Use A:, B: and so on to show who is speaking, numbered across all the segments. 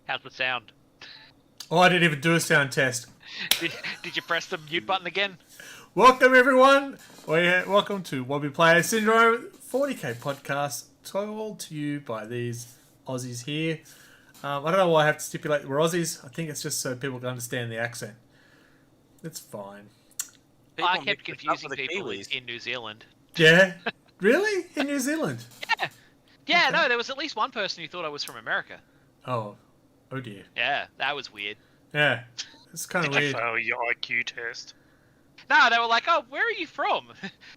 A: How's the sound?
B: Oh, I didn't even do a sound test.
A: Did you press the mute button again?
B: Welcome, everyone. Welcome to Wobby Player Syndrome 40k podcast, told to you by these Aussies here. I don't know why I have to stipulate that we're Aussies. I think it's just so people can understand the accent. It's fine.
A: I kept confusing people in New Zealand.
B: Yeah? Really? In New Zealand?
A: Yeah,
B: Okay.
A: no, there was at least one person who thought I was from America.
B: Oh dear.
A: Yeah, that was weird.
B: Yeah, it's kind of
C: Did
B: weird.
C: you fail your IQ test?
A: No, they were like, oh, where are you from?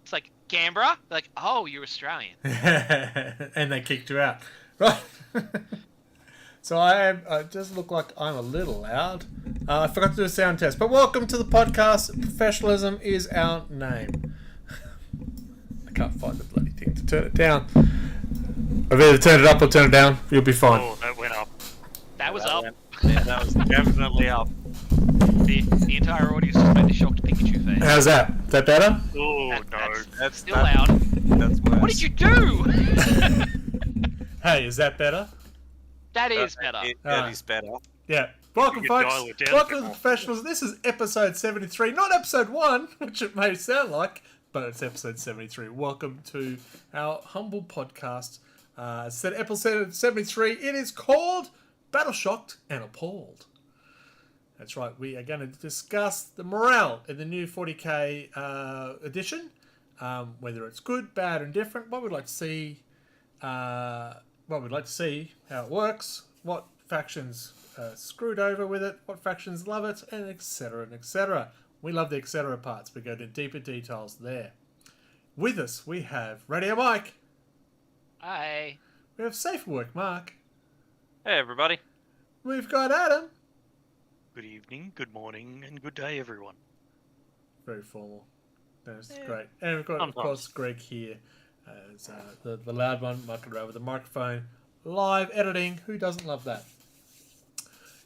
A: It's like, Canberra? They're like, oh, you're Australian.
B: And they kicked you out. Right. So I just look like I'm a little loud. I forgot to do a sound test. But welcome to the podcast. Professionalism is our name. I can't find the bloody thing to turn it down. I've either turned it up or turned it down. You'll be fine.
C: Oh, that went up.
A: That was up.
D: Yeah, that was definitely up.
A: The entire audience just made the shocked Pikachu face.
B: How's that? Is that better?
C: Oh,
D: That's
A: Still loud.
D: That's worse.
A: What did you do?
B: Hey, is that better?
A: That is better.
D: That is better.
B: Yeah. Welcome,
C: You can
B: folks.
C: dial it down a
B: Welcome
C: bit
B: to the
C: more.
B: Professionals. This is episode 73, not episode 1, which it may sound like, but it's episode 73. Welcome to our humble podcast. Said episode 73. It is called Battle Shocked and Appalled. That's right. We are going to discuss the morale in the new 40k edition, whether it's good, bad, and different. What we'd like to see, how it works, what factions screwed over with it, what factions love it, and etc. and etc. We love the etc. parts. We go to deeper details there. With us, we have Radio Mike.
A: Hi.
B: We have Safe Work Mark.
D: Hey, everybody.
B: We've got Adam.
C: Good evening, good morning, and good day, everyone.
B: Very formal. That's great. And we've got, of course, Greg here as the loud one, mucking around with the microphone. Live editing. Who doesn't love that?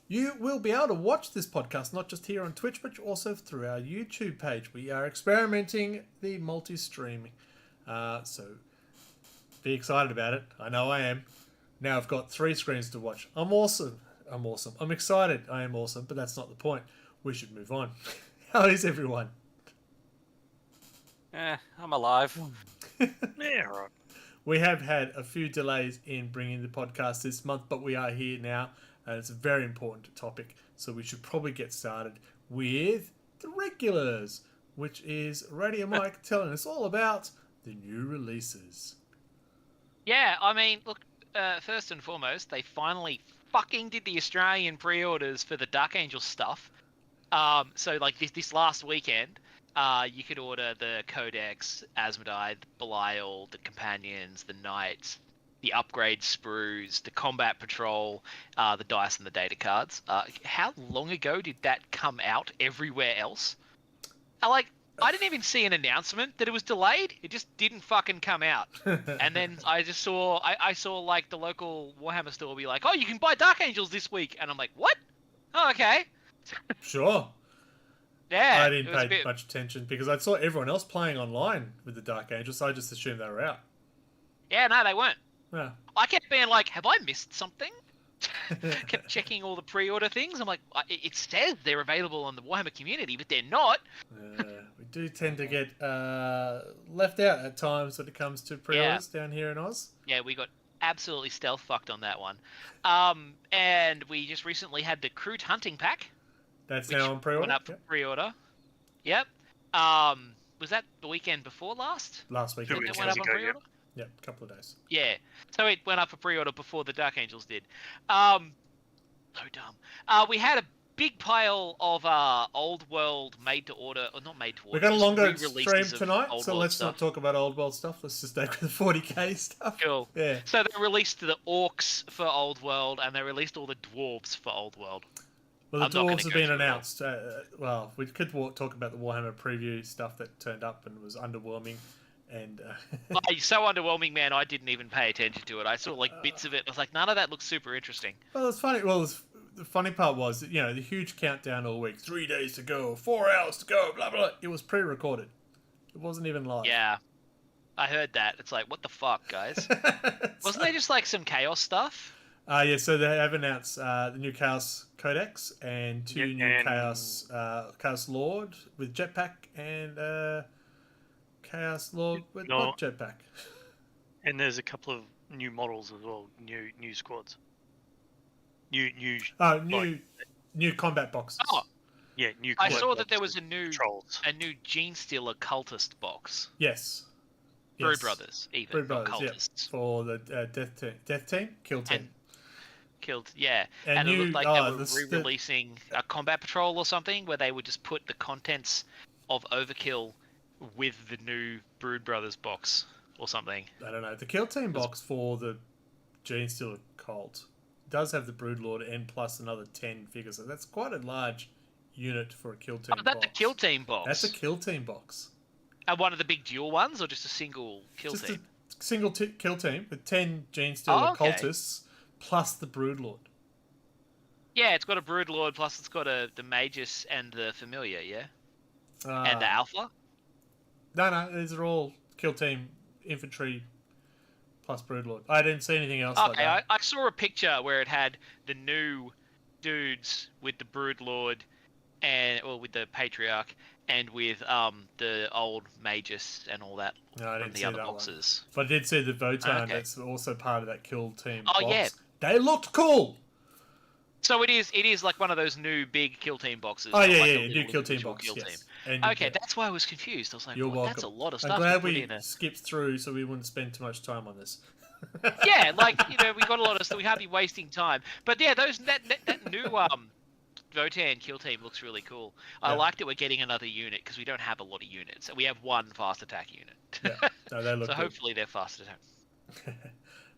B: You will be able to watch this podcast not just here on Twitch, but also through our YouTube page. We are experimenting the multi-streaming. So be excited about it. I know I am. Now I've got 3 screens to watch. I'm awesome. I'm excited. I am awesome, but that's not the point. We should move on. How is everyone?
D: I'm alive.
C: Yeah, right.
B: We have had a few delays in bringing the podcast this month, but we are here now, and it's a very important topic, so we should probably get started with the regulars, which is Radio Mike telling us all about the new releases.
A: Yeah, I mean, look, first and foremost, they finally fucking did the Australian pre-orders for the Dark Angel stuff. So, like, this last weekend, you could order the Codex, Asmodai, the Belial, the Companions, the Knights, the upgrade sprues, the Combat Patrol, the dice and the data cards. How long ago did that come out everywhere else? I didn't even see an announcement that it was delayed. It just didn't fucking come out. And then I just saw, I saw like the local Warhammer store be like, oh, you can buy Dark Angels this week. And I'm like, what? Oh, okay.
B: Sure.
A: Yeah.
B: I didn't pay much attention because I saw everyone else playing online with the Dark Angels, so I just assumed they were out.
A: Yeah, no, they weren't.
B: Yeah.
A: I kept being like, have I missed something? Kept checking all the pre-order things. I'm like, it says they're available on the Warhammer community, but they're not.
B: We do tend to get left out at times when it comes to pre-orders down here in Oz.
A: Yeah, we got absolutely stealth fucked on that one. And we just recently had the Crude Hunting Pack.
B: That's now on pre-order?
A: Went up for pre-order. Yep. Was that the weekend before last?
B: Last weekend.
C: 2
A: It
C: weekends
A: went up on
C: ago,
A: pre-order?
B: Yep, a couple of days.
A: Yeah. So it went up for pre-order before the Dark Angels did. So dumb. We had a big pile of old world made to order, or not made to order.
B: We've got a
A: just
B: longer
A: re-releases
B: stream
A: of
B: tonight,
A: Old
B: so
A: World
B: let's
A: stuff.
B: not talk about old world stuff. Let's just stay with the 40k stuff.
A: Cool.
B: Yeah.
A: So they released the Orcs for Old World, and they released all the Dwarves for Old World.
B: Well, the
A: I'm not gonna
B: dwarves have
A: go
B: been
A: through it all.
B: announced. Well, we could talk about the Warhammer preview stuff that turned up and was underwhelming. And
A: Like, so underwhelming, man. I didn't even pay attention to it. I saw like bits of it. I was like, none of that looks super interesting.
B: well, it's funny. Well, the funny part was, that, the huge countdown all week. 3 days to go, 4 hours to go, blah blah. It was pre-recorded. It wasn't even live.
A: Yeah, I heard that. It's like, what the fuck, guys? Wasn't there just like some chaos stuff?
B: Yeah, so they have announced the new Chaos Codex and two new
C: and
B: Chaos Lord with jetpack and Chaos Lord with
C: No.
B: not jetpack.
C: and there's a couple of new models as well, new squads. New
B: Oh,
C: like,
B: new combat boxes.
A: Oh,
C: yeah, new.
A: I
C: combat
A: saw that there
C: boxes,
A: was a
C: trolls.
A: new Gene Stealer cultist box.
B: Yes.
A: Brood
B: Yes.
A: Brothers, even
B: Brood
A: not
B: Brothers, yeah,
A: cultists.
B: for the death team, kill team.
A: And killed, yeah.
B: And
A: And it
B: new-
A: looked like
B: oh,
A: they were
B: this- the-
A: re-releasing a combat patrol or something, where they would just put the contents of Overkill with the new Brood Brothers box or something.
B: I don't know. The kill team box for the Gene Stealer cult does have the Broodlord and plus another 10 figures. So that's quite a large unit for a kill team
A: Oh, that's
B: box.
A: a kill team box.
B: That's a kill team box.
A: And one of the big dual ones, or just a single kill
B: Just
A: team?
B: a single kill team with 10 Gene Stealer
A: okay.
B: cultists plus the Broodlord.
A: Yeah, it's got a Brood Lord, plus it's got the Magus and the Familiar, yeah? And the Alpha?
B: No, these are all kill team infantry plus Broodlord. I didn't see anything else like
A: Okay,
B: that.
A: I saw a picture where it had the new dudes with the Brood Lord with the Patriarch and with the old Magus and all that
B: No, I
A: from
B: didn't
A: the
B: see
A: other
B: that
A: boxes.
B: one. But I did see the Votan
A: Okay.
B: that's also part of that kill team
A: Oh,
B: box.
A: yeah.
B: They looked cool!
A: So it is like one of those new big kill team boxes.
B: Oh,
A: not
B: yeah,
A: like
B: yeah,
A: a
B: new
A: little
B: kill team
A: individual
B: box,
A: kill
B: yes.
A: team.
B: And,
A: Okay,
B: yeah,
A: that's why I was confused. I was like,
B: you're
A: well,
B: welcome.
A: that's a lot of
B: I'm
A: stuff to
B: glad
A: put
B: we
A: in a...
B: skipped through so we wouldn't spend too much time on this.
A: Yeah, like, we got a lot of stuff. We can't be wasting time. But yeah, that new Votan kill team looks really cool. I
B: Yeah.
A: like that we're getting another unit because we don't have a lot of units. We have one fast attack unit.
B: Yeah, no, they look
A: So
B: good.
A: hopefully they're fast attack.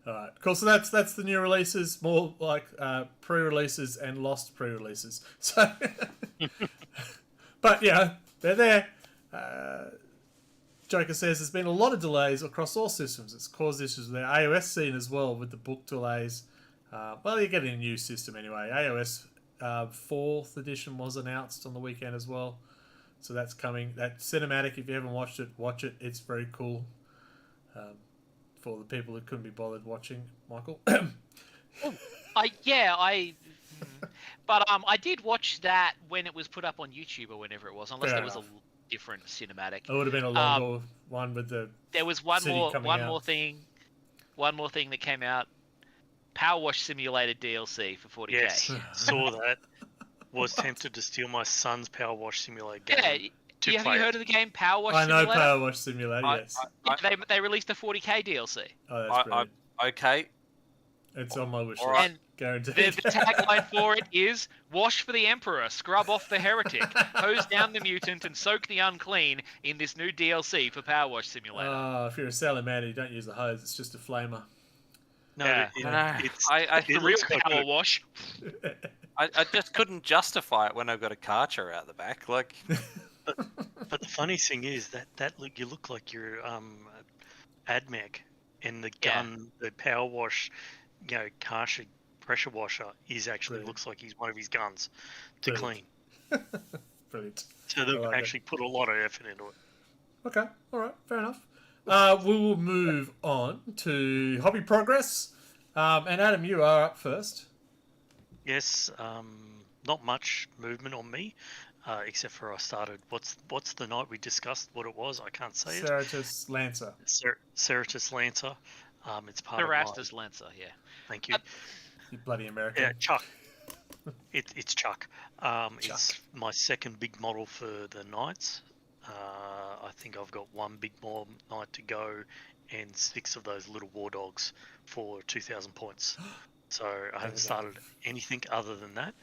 B: Alright, cool. So that's the new releases, more like pre-releases and lost pre-releases. So, but yeah, they're there. Joker says there's been a lot of delays across all systems. It's caused issues with their iOS scene as well with the book delays. Well, you're getting a new system anyway. iOS 4th edition was announced on the weekend as well. So that's coming. That cinematic, if you haven't watched it, watch it. It's very cool. For the people who couldn't be bothered watching, Michael.
A: But I did watch that when it was put up on YouTube or whenever it was, unless
B: Fair
A: there was
B: enough.
A: a different cinematic.
B: It would have been a longer one with the.
A: There was one
B: City
A: more
B: coming out.
A: more thing that came out. Power Wash Simulator DLC for 40k.
C: Yes, saw that. Was tempted to steal my son's Power Wash Simulator game.
A: Yeah, have you heard of the game Power Wash
B: I know
A: Simulator?
B: Power Wash Simulator. Yes.
A: They released a 40k DLC.
B: Oh, that's brilliant.
D: Okay.
B: It's on my wish list.
D: Alright.
A: And
B: Guaranteed.
A: the tagline for it is "Wash for the Emperor, scrub off the heretic, hose down the mutant, and soak the unclean" in this new DLC for Power Wash Simulator.
B: If you're a salamander, you don't use a hose. It's just a flamer.
C: No,
A: Yeah.
C: it
A: the real
C: looks quite
A: Power
C: good.
A: Wash.
D: I just couldn't justify it when I've got a Karcher out the back. Like,
C: But the funny thing is that you look like you're AdMech, and the gun, the Power Wash, Karcher pressure washer is actually
B: Brilliant.
C: looks like he's one of his guns to
B: Brilliant.
C: clean.
B: Brilliant.
C: So they've
B: like it.
C: actually put a lot of effort into it.
B: Okay. All right. Fair enough. We will move on to hobby progress. And Adam, you are up first.
C: Yes, not much movement on me, except for I started. What's the night we discussed what it was? I can't say it.
B: Ceratus Lancer.
C: Ceratus Lancer. It's part
A: Erastus Lancer, yeah.
C: Thank you.
B: You bloody American.
C: Yeah, Chuck. It's Chuck. It's my second big model for the Knights. I think I've got one big more Knight to go, and 6 of those little War Dogs for 2,000 points. So I haven't started anything other than that.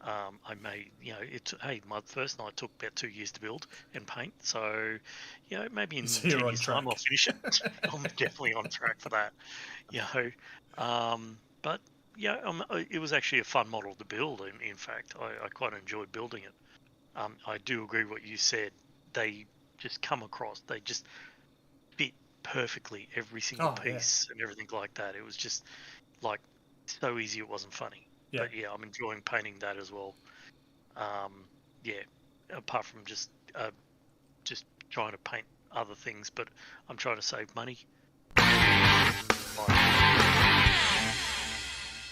C: I may, my first Knight took about 2 years to build and paint. So, maybe in
B: So
C: 10
B: you're on
C: years' time
B: track.
C: I'll finish it. I'm definitely on track for that. But it was actually a fun model to build. In fact, I quite enjoyed building it. I do agree what you said. They just come across. They just fit perfectly every single piece and everything like that. It was just like so easy. It wasn't funny.
B: Yeah.
C: But I'm enjoying painting that as well. Apart from just trying to paint other things, but I'm trying to save money.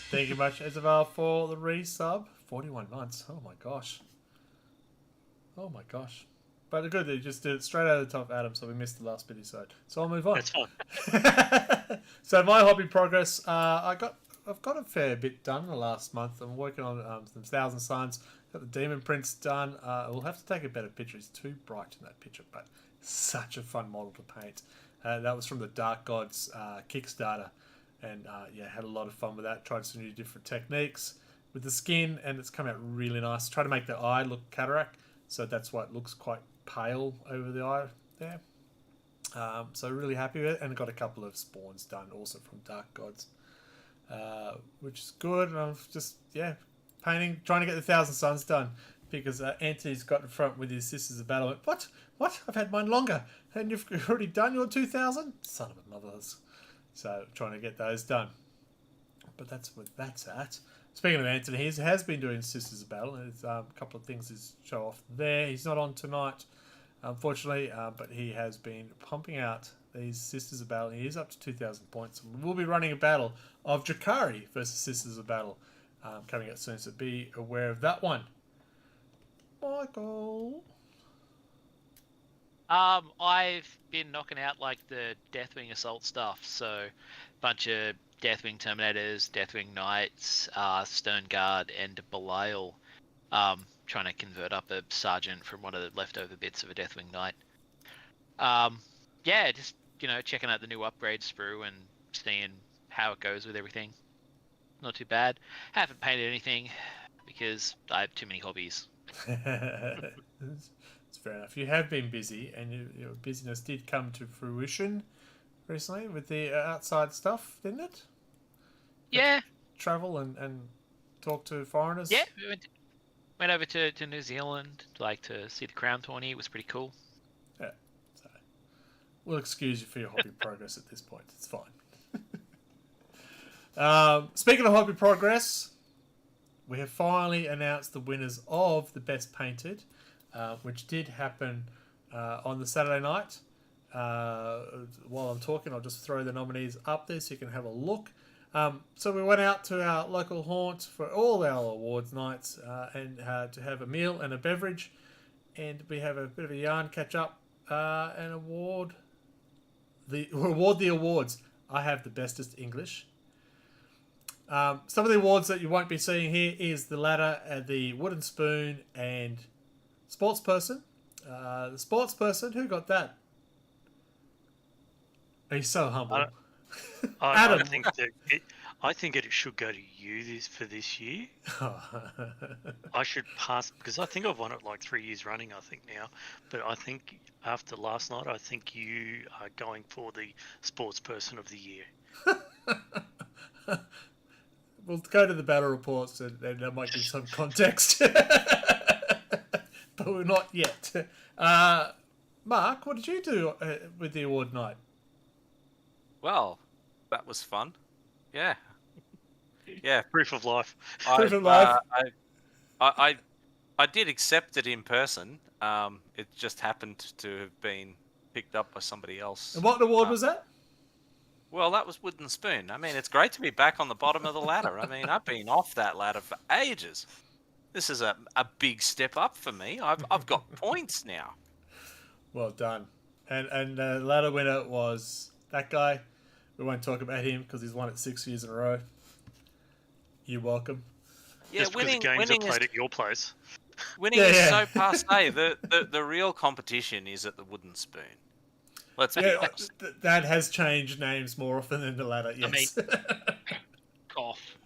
B: Thank you much, Isabel, for the resub. 41 months. Oh my gosh. Oh my gosh. But good that you just did it straight out of the top of Adam, so we missed the last bit so I'll move on.
C: That's fine.
B: So my hobby progress, I've got a fair bit done in the last month. I'm working on some Thousand Suns. Got the Demon Prince done. We'll have to take a better picture. It's too bright in that picture, but such a fun model to paint. That was from the Dark Gods Kickstarter, and had a lot of fun with that. Tried some new different techniques with the skin, and it's come out really nice. Try to make the eye look cataract, so that's why it looks quite pale over the eye there. So really happy with it, and got a couple of spawns done also from Dark Gods, which is good. And I'm just painting, trying to get the Thousand Suns done, because Anthony's got in front with his Sisters of Battle. What? I've had mine longer, and you've already done your 2,000? Son of a mother's. So trying to get those done. But that's what that's at. Speaking of Anthony, he has been doing Sisters of Battle. There's a couple of things to show off there. He's not on tonight, unfortunately, but he has been pumping out these Sisters of Battle. He is up to 2,000 points. We'll be running a battle of Drakari versus Sisters of Battle coming out soon, so be aware of that one. Michael?
A: I've been knocking out like the Deathwing Assault stuff, so bunch of Deathwing Terminators, Deathwing Knights, Stone Guard, and Belial. Trying to convert up a Sergeant from one of the leftover bits of a Deathwing Knight. Just checking out the new upgrade sprue and seeing how it goes with everything. Not too bad. Haven't painted anything because I have too many hobbies.
B: It's fair enough. You have been busy, and your busyness did come to fruition recently with the outside stuff, didn't it?
A: Yeah.
B: Travel and talk to foreigners.
A: Yeah, we went over to New Zealand to see the Crown tourney. It was pretty cool.
B: Yeah. So we'll excuse you for your hobby progress at this point. It's fine. Speaking of hobby progress, we have finally announced the winners of the Best Painted, which did happen on the Saturday night. While I'm talking, I'll just throw the nominees up there so you can have a look. So we went out to our local haunt for all our awards nights and to have a meal and a beverage, and we have a bit of a yarn catch up and award the awards. I have the bestest English. Some of the awards that you won't be seeing here is the ladder, the wooden spoon, and sportsperson. The sportsperson, who got that? He's so humble.
C: I think it should go to you for this year. I should pass, because I think I've won it like 3 years running, I think now. But I think after last night, I think you are going for the sportsperson of the year.
B: We'll go to the battle reports and that might give some context. But we're not yet. Mark, what did you do with the award night?
D: Well, that was fun. Yeah. Yeah.
C: Proof of life.
B: Proof of life.
D: I did accept it in person. It just happened to have been picked up by somebody else.
B: And what award was that?
D: Well, that was Wooden Spoon. I mean, it's great to be back on the bottom of the ladder. I mean, I've been off that ladder for ages. This is a big step up for me. I've got points now.
B: Well done. And the ladder winner was that guy. We won't talk about him because he's won it 6 years in a row. You're welcome.
C: Yeah, just because the games are played at your place.
D: Winning is so passé. The real competition is at the Wooden Spoon. Let's be honest.
B: That has changed names more often than the ladder, yes.
A: I mean, cough.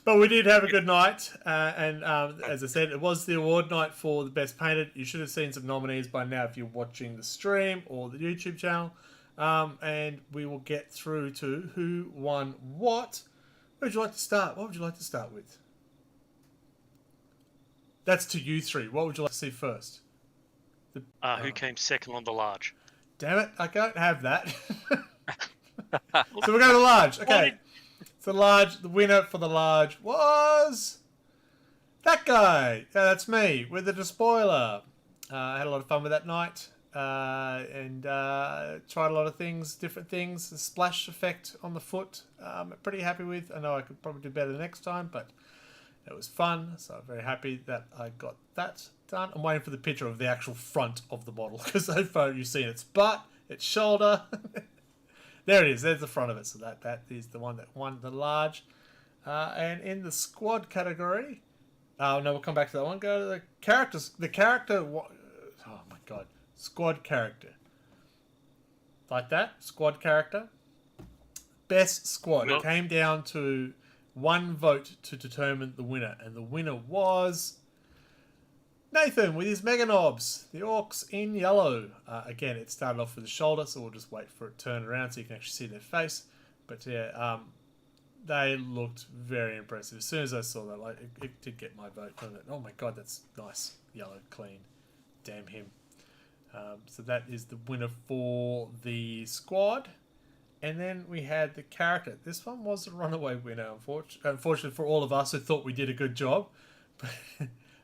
B: But we did have a good night, and as I said, it was the award night for the Best Painted. You should have seen some nominees by now if you're watching the stream or the YouTube channel. And we will get through to who won what. Where would you like to start? What would you like to start with? That's to you three. What would you like to see first?
C: Who came second on the large?
B: Damn it, I can't have that. So we're going to large. Okay. So large, the winner for the large was that guy. Yeah, that's me with the despoiler. I had a lot of fun with that night. and tried a lot of things, different things. The splash effect on the foot, I'm pretty happy with. I know I could probably do better next time, but it was fun, so I'm very happy that I got that done. I'm waiting for the picture of the actual front of the model, because so far you've seen its butt, its shoulder. There it is. There's the front of it. So that is the one that won the large. And in the squad category, no, we'll come back to that one. Go to the characters. The character. Oh my god, squad character. Like that, squad character. Best squad. It came down to one vote to determine the winner, and the winner was Nathan with his Mega Knobs, the orcs in yellow. Again, it started off with the shoulder, so we'll just wait for it to turn around so you can actually see their face. But yeah, they looked very impressive. As soon as I saw that, like, it did get my vote. Oh my god, that's nice. Yellow, clean. Damn him. So that is the winner for the squad. And then we had the character. This one was a runaway winner, unfortunately for all of us who thought we did a good job. But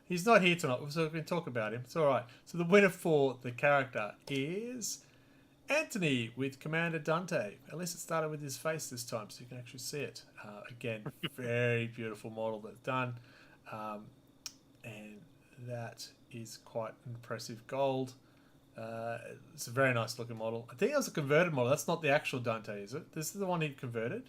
B: he's not here tonight, so we can talk about him. It's all right. So the winner for the character is Anthony with Commander Dante. At least it started with his face this time, so you can actually see it. Again, very beautiful model that's done. And that is quite impressive gold. It's a very nice looking model. I think it was a converted model. That's not the actual Dante, is it? This is the one he converted?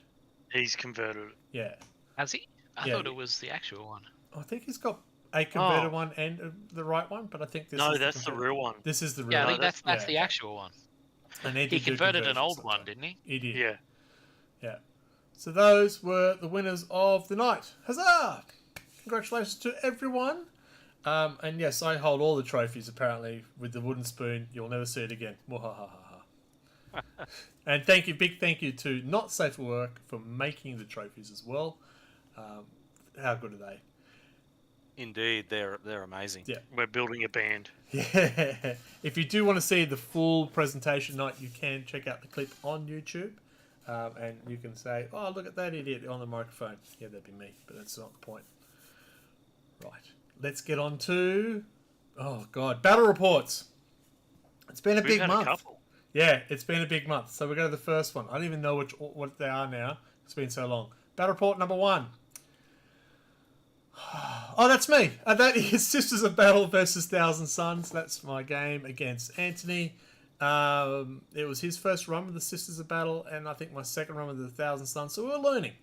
C: He's converted.
B: Yeah.
A: Has he? I thought it was the actual one.
B: I think he's got a converted one and the right one, but I think this is
C: that's the real one.
B: This is the real
A: Yeah, I
B: one.
A: think that's the actual one. He converted an old one, didn't he?
B: He did.
C: Yeah.
B: Yeah. So those were the winners of the night. Huzzah! Congratulations to everyone. And yes, I hold all the trophies apparently with the wooden spoon. You'll never see it again. And big thank you to Not Safe for Work for making the trophies as well. How good are they?
D: Indeed, they're amazing.
B: Yeah.
C: We're building a band.
B: Yeah. If you do want to see the full presentation night, you can check out the clip on YouTube. And you can say, oh, look at that idiot on the microphone. Yeah, that'd be me, but that's not the point. Right. Let's get on to, battle reports. It's been a big month.
C: A couple.
B: Yeah, it's been a big month. So we go to the first one. I don't even know what they are now. It's been so long. Battle report number 1. Oh, that's me. That is Sisters of Battle versus Thousand Suns. That's my game against Anthony. It was his first run with the Sisters of Battle, and I think my second run with the Thousand Suns. So we were learning.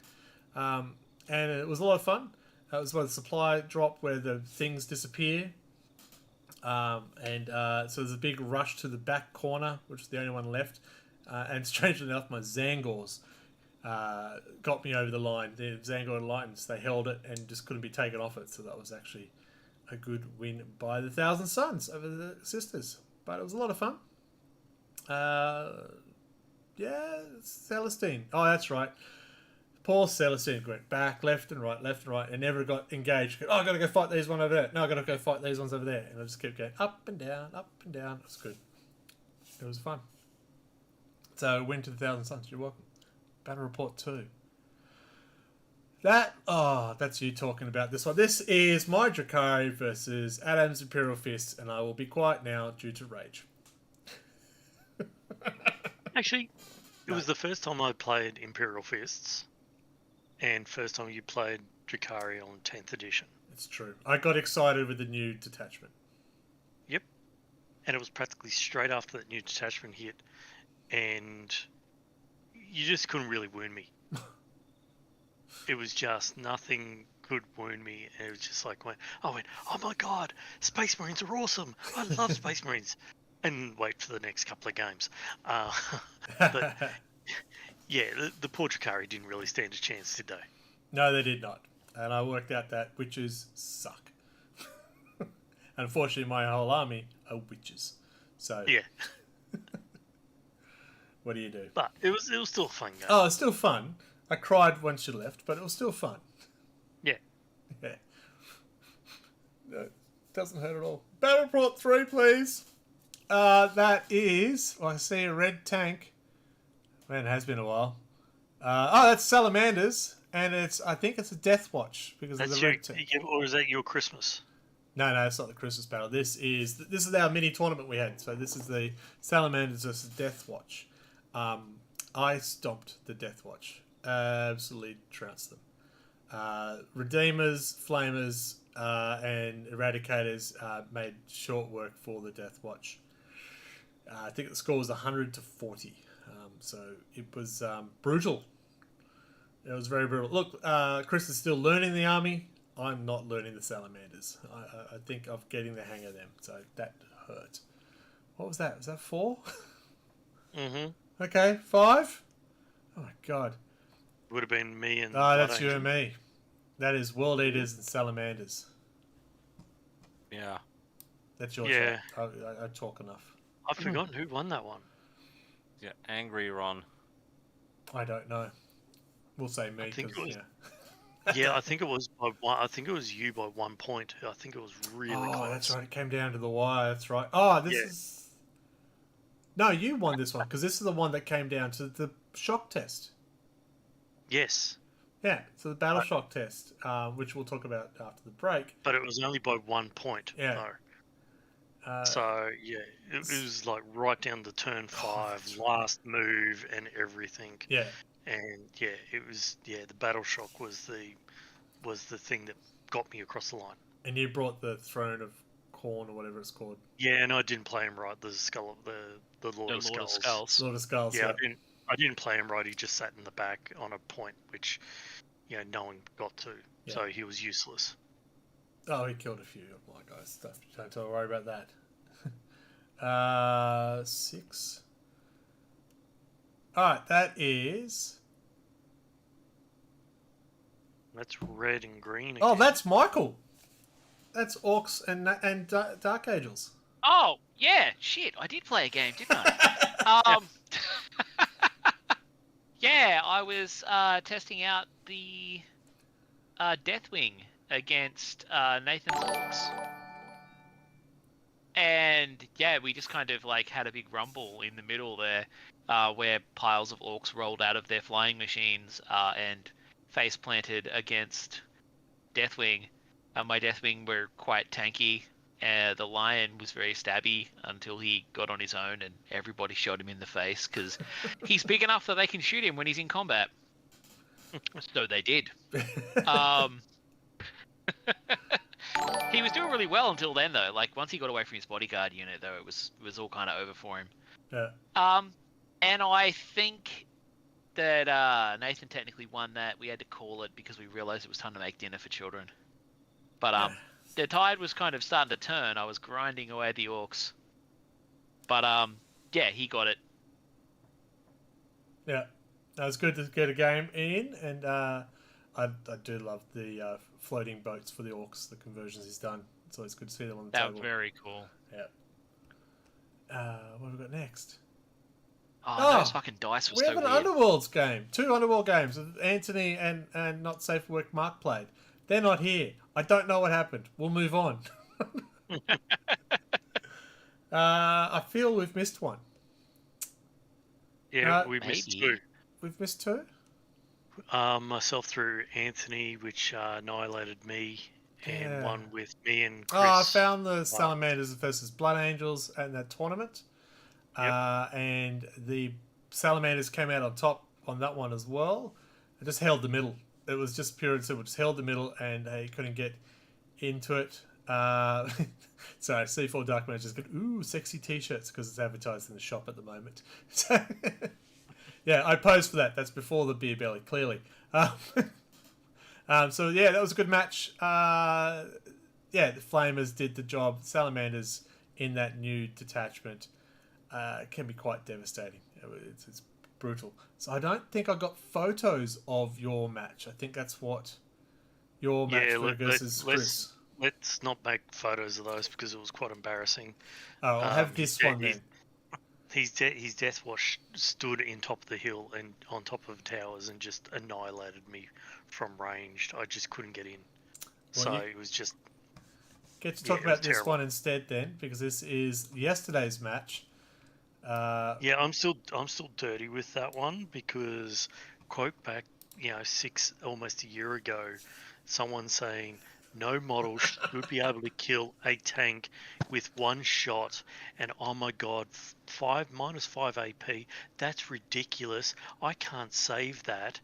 B: And it was a lot of fun. That was where the supply drop, where the things disappear. So there's a big rush to the back corner, which is the only one left. And strangely enough, my Zangors got me over the line. The Zangor Lightens, they held it and just couldn't be taken off it. So that was actually a good win by the Thousand Suns over the Sisters. But it was a lot of fun. Celestine. Oh, that's right. Poor Celestine went back, left and right, and never got engaged. Oh, I got to go fight these one over there. No, I got to go fight these ones over there. And I just kept going up and down, up and down. It was good. It was fun. So, win to the Thousand Suns. You're welcome. Battle Report 2. That's you talking about this one. This is my Drakari versus Adam's Imperial Fist, and I will be quiet now due to rage.
C: Actually, it was the first time I played Imperial Fists. And first time you played Drakari on 10th edition.
B: It's true. I got excited with the new detachment.
C: Yep. And it was practically straight after that new detachment hit. And you just couldn't really wound me. It was just nothing could wound me. And it was just like, oh my god, Space Marines are awesome. I love Space Marines. And wait for the next couple of games. But... yeah, the poor Drakari didn't really stand a chance, did they?
B: No, they did not. And I worked out that witches suck. Unfortunately, my whole army are witches. So
C: yeah.
B: What do you do?
C: But it was still a fun game.
B: Oh, it's still fun. I cried when she left, but it was still fun.
C: Yeah.
B: Yeah. No, it doesn't hurt at all. Battle Report 3, please. That is... I see a red tank. Man, it has been a while. That's Salamanders, and I think it's a Death Watch because of the red tank.
C: Or is that your Christmas?
B: No, it's not the Christmas battle. This is our mini tournament we had. So this is the Salamanders versus Death Watch. I stomped the Death Watch. Absolutely trounced them. Redeemers, Flamers, and Eradicators made short work for the Death Watch. I think the score was 100 to 40. So it was brutal. It was very brutal. Look, Chris is still learning the army. I'm not learning the Salamanders. I think I'm getting the hang of them. So that hurt. What was that? Was that 4?
C: Mm-hmm.
B: Okay, 5? Oh my god.
C: Would have been me and...
B: Oh, that's you and me. That is World Eaters and Salamanders.
D: Yeah.
B: That's your
C: Yeah.
B: chat. I talk enough.
C: I've forgotten who won that one.
D: Yeah, angry Ron.
B: I don't know. We'll say me.
C: I think
B: 'cause,
C: it was-
B: yeah.
C: Yeah, I think it was by one. I think it was you by 1 point. I think it was really close.
B: Oh, that's right. It came down to the wire. That's right. Oh, this
C: Yeah.
B: is... No, you won this one because this is the one that came down to the shock test.
C: Yes,
B: Yeah, so the battle shock test, which we'll talk about after the break.
C: but it was only by 1 point.
B: Yeah.
C: No. So yeah, it was like right down to turn 5, last move, and everything.
B: Yeah.
C: And yeah, it was the battle shock was the thing that got me across the line.
B: And you brought the Throne of Corn or whatever it's called.
C: Yeah, and I didn't play him right. The skull, the Lord of Skulls.
B: Lord of Skulls.
C: Yeah, I didn't play him right. He just sat in the back on a point, which no one got to.
B: Yeah.
C: So he was useless.
B: Oh, he killed a few of my guys. Don't worry about that. 6. Alright, that is...
C: That's red and green.
B: Oh,
C: again.
B: that's Michael. That's Orcs and Dark Angels.
A: Oh, yeah, shit, I did play a game, didn't I? Yeah, I was testing out the Deathwing against Nathan's Orcs. And yeah, we just kind of like had a big rumble in the middle there, where piles of Orcs rolled out of their flying machines and face planted against Deathwing. My Deathwing were quite tanky. The Lion was very stabby until he got on his own and everybody shot him in the face because he's big enough that they can shoot him when he's in combat. So they did. He was doing really well until then, though. Like once he got away from his bodyguard unit, though, it was all kind of over for him.
B: Yeah.
A: And I think that Nathan technically won that. We had to call it because we realized it was time to make dinner for children. But the tide was kind of starting to turn. I was grinding away at the Orcs. But yeah, he got it.
B: Yeah. That was good to get a game in, and I do love the floating boats for the Orcs, the conversions he's done. It's always good to see them on the
A: That
B: table.
A: was very cool.
B: Yeah. What have we got next?
A: Oh, those fucking dice were
B: We
A: so
B: have an
A: weird.
B: Underworlds game. 2 Underworld games that Anthony and Not Safe for Work Mark played. They're not here. I don't know what happened. We'll move on. I feel we've missed one.
C: Yeah, we missed
A: maybe.
C: 2.
B: We've missed 2?
C: Myself through Anthony, which annihilated me, and
B: Yeah.
C: one with me and Chris.
B: Oh, I found the Salamanders versus Blood Angels in that tournament.
C: Yep.
B: And the Salamanders came out on top on that one as well. It just held the middle. It was just pure and simple. Just held the middle, and they couldn't get into it. Sorry, C4 Dark Magic's got sexy t-shirts because it's advertised in the shop at the moment. So, yeah, I posed for that. That's before the beer belly, clearly. So yeah, that was a good match. Yeah, the Flamers did the job. Salamanders in that new detachment can be quite devastating. It's brutal. So I don't think I got photos of your match. I think that's what your match versus Chris.
C: Let's not make photos of those because it was quite embarrassing.
B: Oh, I'll have this one then.
C: His Death Wash stood in top of the hill and on top of towers and just annihilated me from ranged. I just couldn't get in.
B: Well,
C: So it was just...
B: Get to talk
C: it was
B: about this
C: terrible.
B: one instead then, because this is yesterday's match.
C: Yeah, I'm still dirty with that one because quote back, almost a year ago, someone saying no model should be able to kill a tank with one shot. And oh my god, -5 AP. That's ridiculous. I can't save that.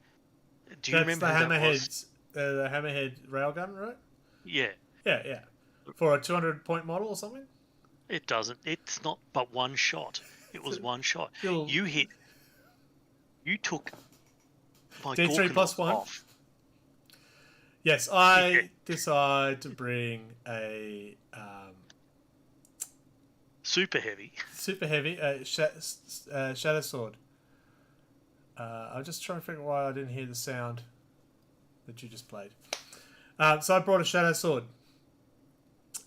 C: Do you
B: That's
C: remember
B: the
C: who that was?
B: hammerhead, the hammerhead railgun, right?
C: Yeah,
B: Yeah, yeah. For a 200-point model or something.
C: it doesn't. It's not but one shot. It was one shot.
B: You'll-
C: You hit. You took my
B: D3 plus
C: Gorkanaut
B: one?
C: off.
B: Yes, I decide to bring a
C: Super heavy.
B: super heavy shadow sword. I'm just trying to figure out why I didn't hear the sound that you just played. So I brought a shadow sword,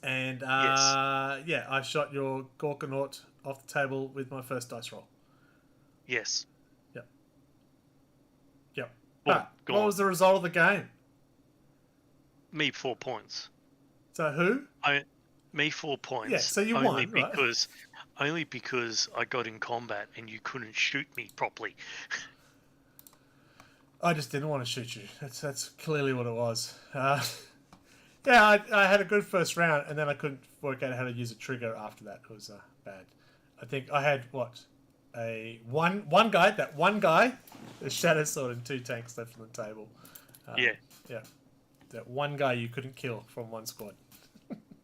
B: and yeah, I shot your Gorkanaut off the table with my first dice roll.
C: Yes.
B: Yep.
C: Boom,
B: But what
C: gone.
B: was the result of the game?
C: Me 4 points.
B: So who?
C: Me 4 points.
B: Yeah, so you
C: only
B: won, right?
C: Only because I got in combat and you couldn't shoot me properly.
B: I just didn't want to shoot you. That's clearly what it was. Yeah, I had a good first round, and then I couldn't work out how to use a trigger after that. It was bad. I think I had one guy, the shadow sword and 2 tanks left on the table.
C: Yeah.
B: Yeah, that one guy you couldn't kill from one squad.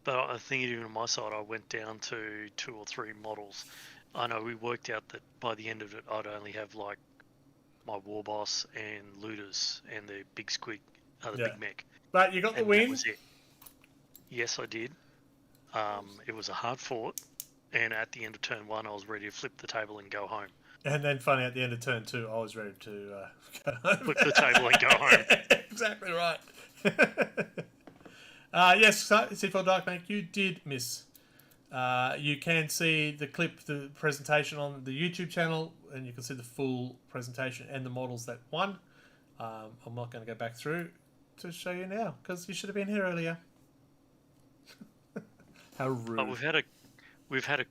C: But I think even on my side, I went down to 2 or 3 models. I know we worked out that by the end of it, I'd only have like my war boss and looters and the big squig, the
B: Yeah.
C: big mech.
B: But you got the
C: And
B: win.
C: that was it. Yes, I did. It was a hard fought, and at the end of turn 1, I was ready to flip the table and go home.
B: And then funny, at the end of turn 2, I was ready to go home.
C: Flip the table and go home.
B: Exactly right. Yes, C4 Dark Knight, you did miss. You can see the clip, the presentation on the YouTube channel, and you can see the full presentation and the models that won. I'm not going to go back through to show you now, because you should have been here earlier. How rude.
C: But we've had a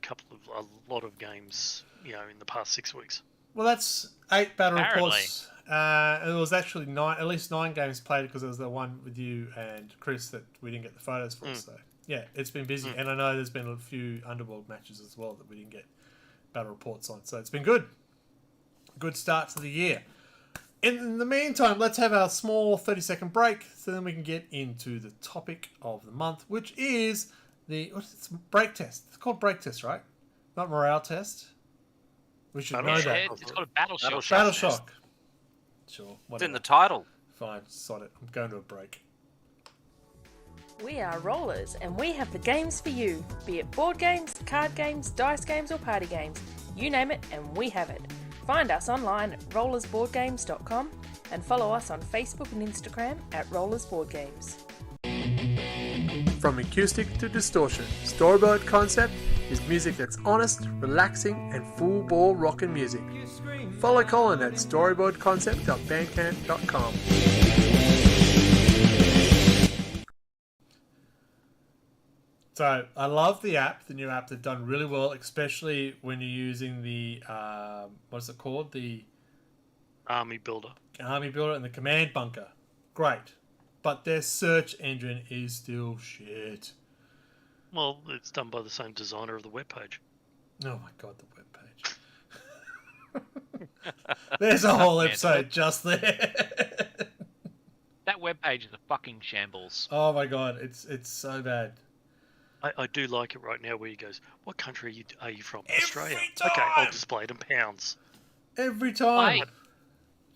C: lot of games, in the past 6 weeks.
B: Well, that's 8 battle
A: Apparently.
B: reports. It was actually at least 9 games played, because there was the one with you and Chris that we didn't get the photos for. So yeah, it's been busy, and I know there's been a few Underworld matches as well that we didn't get battle reports on. So it's been good. Good start to the year. In the meantime, let's have our small 30-second break, so then we can get into the topic of the month, which is it's break test. It's called break test, right? Not morale test. We should know that.
A: It's called a battle shock.
B: Battle shock. Sure.
D: It's
B: Whatever.
D: in the title.
B: Fine. Sod it. I'm going to a break.
E: We are Rollers, and we have the games for you. Be it board games, card games, dice games, or party games. You name it, and we have it. Find us online at rollersboardgames.com and follow us on Facebook and Instagram at rollersboardgames.
B: From acoustic to distortion, Storyboard Concept is music that's honest, relaxing, and full ball rockin' music. Follow Colin at storyboardconcept.bandcamp.com. So I love the app, the new app. They've done really well, especially when you're using the what's it called, the
C: Army Builder.
B: Army Builder and the Command Bunker. Great, but their search engine is still shit.
C: Well, it's done by the same designer of the webpage.
B: Oh my god, the webpage. There's a whole episode just there.
A: That webpage is a fucking shambles.
B: Oh my god, it's so bad.
C: I do like it right now where he goes, what country are you from?
B: Every
C: Australia.
B: time!
C: Okay, I'll display it in pounds.
B: Every time.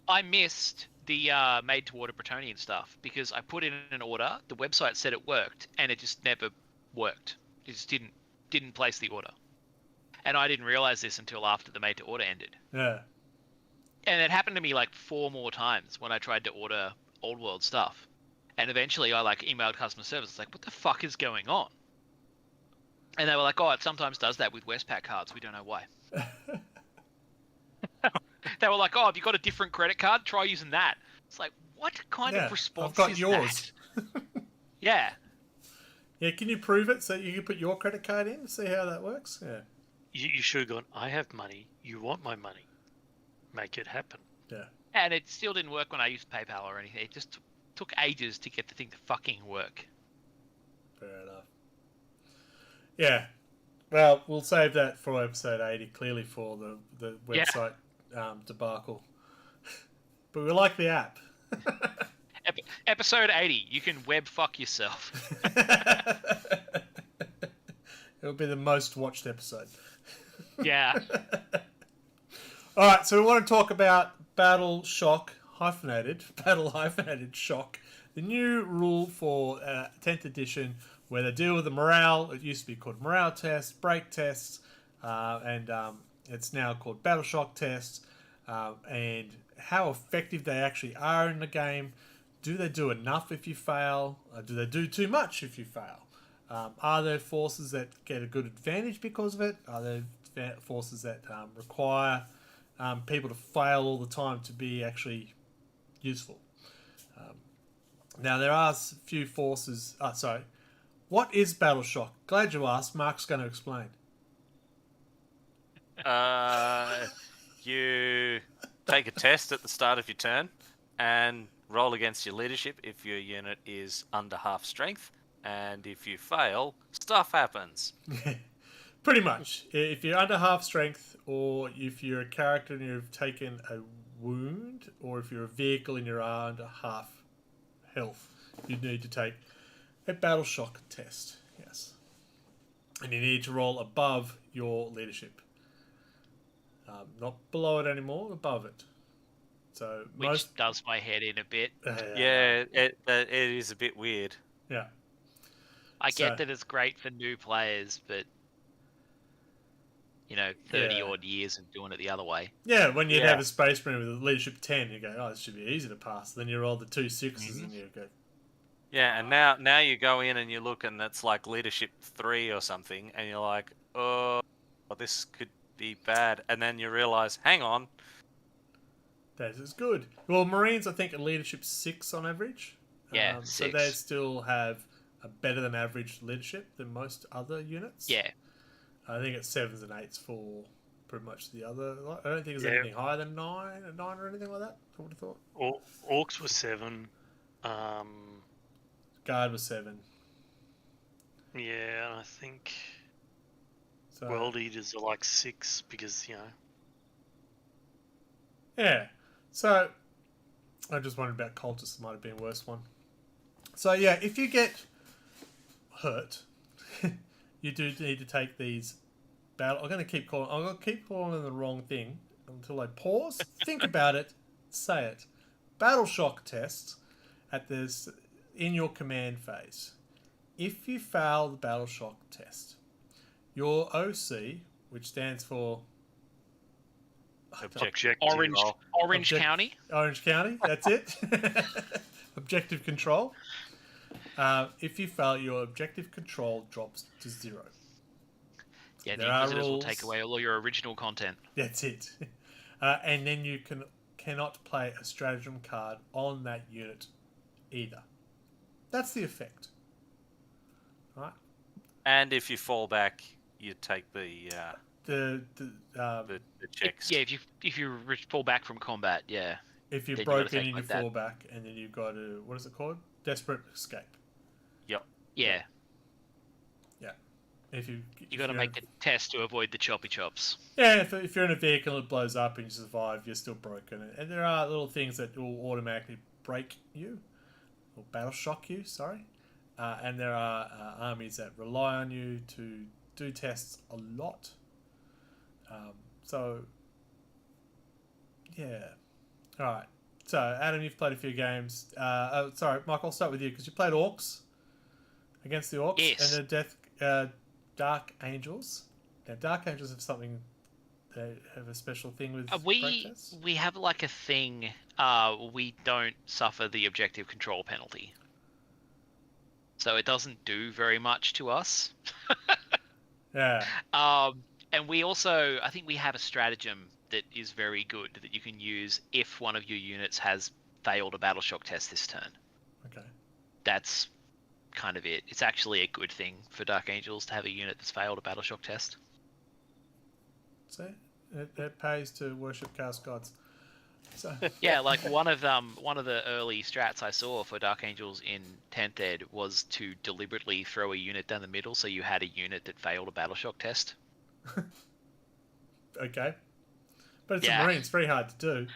A: I missed the made to order Bretonian stuff because I put in an order, the website said it worked, and it just never worked. It just didn't place the order. And I didn't realize this until after the made to order ended.
B: Yeah.
A: And it happened to me like 4 more times when I tried to order Old World stuff. And eventually I emailed customer service. It's like, what the fuck is going on? And they were like, oh, it sometimes does that with Westpac cards. We don't know why. They were like, oh, have you got a different credit card? Try using that. It's like, what kind of response
B: I've got
A: is
B: yours.
A: that? Yeah.
B: Yeah, can you prove it so you can put your credit card in and see how that works? Yeah.
C: You should have gone, I have money. You want my money. Make it happen.
B: Yeah.
A: And it still didn't work when I used PayPal or anything. It just took ages to get the thing to fucking work.
B: Fair enough. Yeah. Well, we'll save that for episode 80, clearly for the website debacle. But we like the app.
A: Episode 80, you can web fuck yourself.
B: It'll be the most watched episode.
A: Yeah.
B: Alright, so we want to talk about Battle Shock Shock, the new rule for 10th edition where they deal with the morale. It used to be called morale tests, break tests, and it's now called Battle Shock tests, and how effective they actually are in the game. Do they do enough if you fail? Do they do too much if you fail? Are there forces that get a good advantage because of it? Are there forces that require people to fail all the time to be actually useful? Now, there are a few forces... What is Battle Shock? Glad you asked. Mark's going to explain.
D: You take a test at the start of your turn and roll against your leadership if your unit is under half strength. And if you fail, stuff happens.
B: Pretty much. If you're under half strength, or if you're a character and you've taken a wound, or if you're a vehicle and you're under half health, you need to take a Battle Shock test. Yes. And you need to roll above your leadership. Not below it anymore, above it. So
A: Which does my head in a bit.
D: Yeah, it is a bit weird.
B: Yeah.
A: I get that it's great for new players, but 30 odd years of doing it the other way.
B: Yeah, when you'd have a Space Marine with a leadership 10, you go, oh, this should be easy to pass. Then you roll the 2 6s and you go...
D: Yeah, and now you go in and you look and it's like leadership 3 or something, and you're like, oh, this could be bad. And then you realise, hang on.
B: That is good. Well, Marines, I think, are leadership 6 on average.
A: Yeah, 6.
B: So they still have a better than average leadership than most other units.
A: Yeah.
B: I think it's 7s and 8s for pretty much the other... I don't think there's anything higher than 9 or anything like that, I would have thought.
C: Orcs were 7.
B: Guard was 7.
C: Yeah, I think
B: So,
C: World Eaters are like 6 because,
B: yeah. So, I just wondered about Cultists. Might have been a worse one. So, yeah, if you get hurt, you do need to take these battle... I'm going to keep calling them the wrong thing until I pause, think about it, say it. Battle Shock tests at this in your command phase. If you fail the Battle Shock test, your OC, which stands for
C: Objective
A: Orange County.
B: Orange County, that's it. Objective control. If you fail, your objective control drops to 0.
A: Yeah,
B: There
A: the
B: are
A: Inquisitors will
B: rules.
A: take away all your original content.
B: That's it. And then you cannot play a stratagem card on that unit either. That's the effect. Right?
D: And if you fall back, you take the checks.
A: Yeah, if you fall back from combat, yeah.
B: If you're
A: then you gotta
B: broken
A: take
B: and you
A: like that.
B: fall back, and then you've got to, what is it called? Desperate escape.
D: Yep.
A: Yeah.
B: Yeah. If you
A: got to make the test to avoid the choppy chops.
B: Yeah, if you're in a vehicle and it blows up and you survive, you're still broken. And there are little things that will automatically break you, or battle shock you, sorry. And there are armies that rely on you to do tests a lot. So, yeah. Alright. So, Adam, you've played a few games. Sorry, Mike, I'll start with you, because you played Orcs. Against the Orcs.
A: Yes.
B: And the Dark Angels. Now, Dark Angels have something... They have a special thing with practice.
A: We have like a thing. We don't suffer the objective control penalty, so it doesn't do very much to us.
B: Yeah.
A: And we also, I think we have a stratagem that is very good that you can use if one of your units has failed a battle shock test this turn.
B: Okay.
A: That's kind of it. It's actually a good thing for Dark Angels to have a unit that's failed a battle shock test.
B: See? It pays to worship chaos gods. So
A: Yeah, like one of the early strats I saw for Dark Angels in 10th Ed was to deliberately throw a unit down the middle, so you had a unit that failed a battle shock test.
B: okay, but it's a
A: Yeah.
B: Marine. It's very hard to do.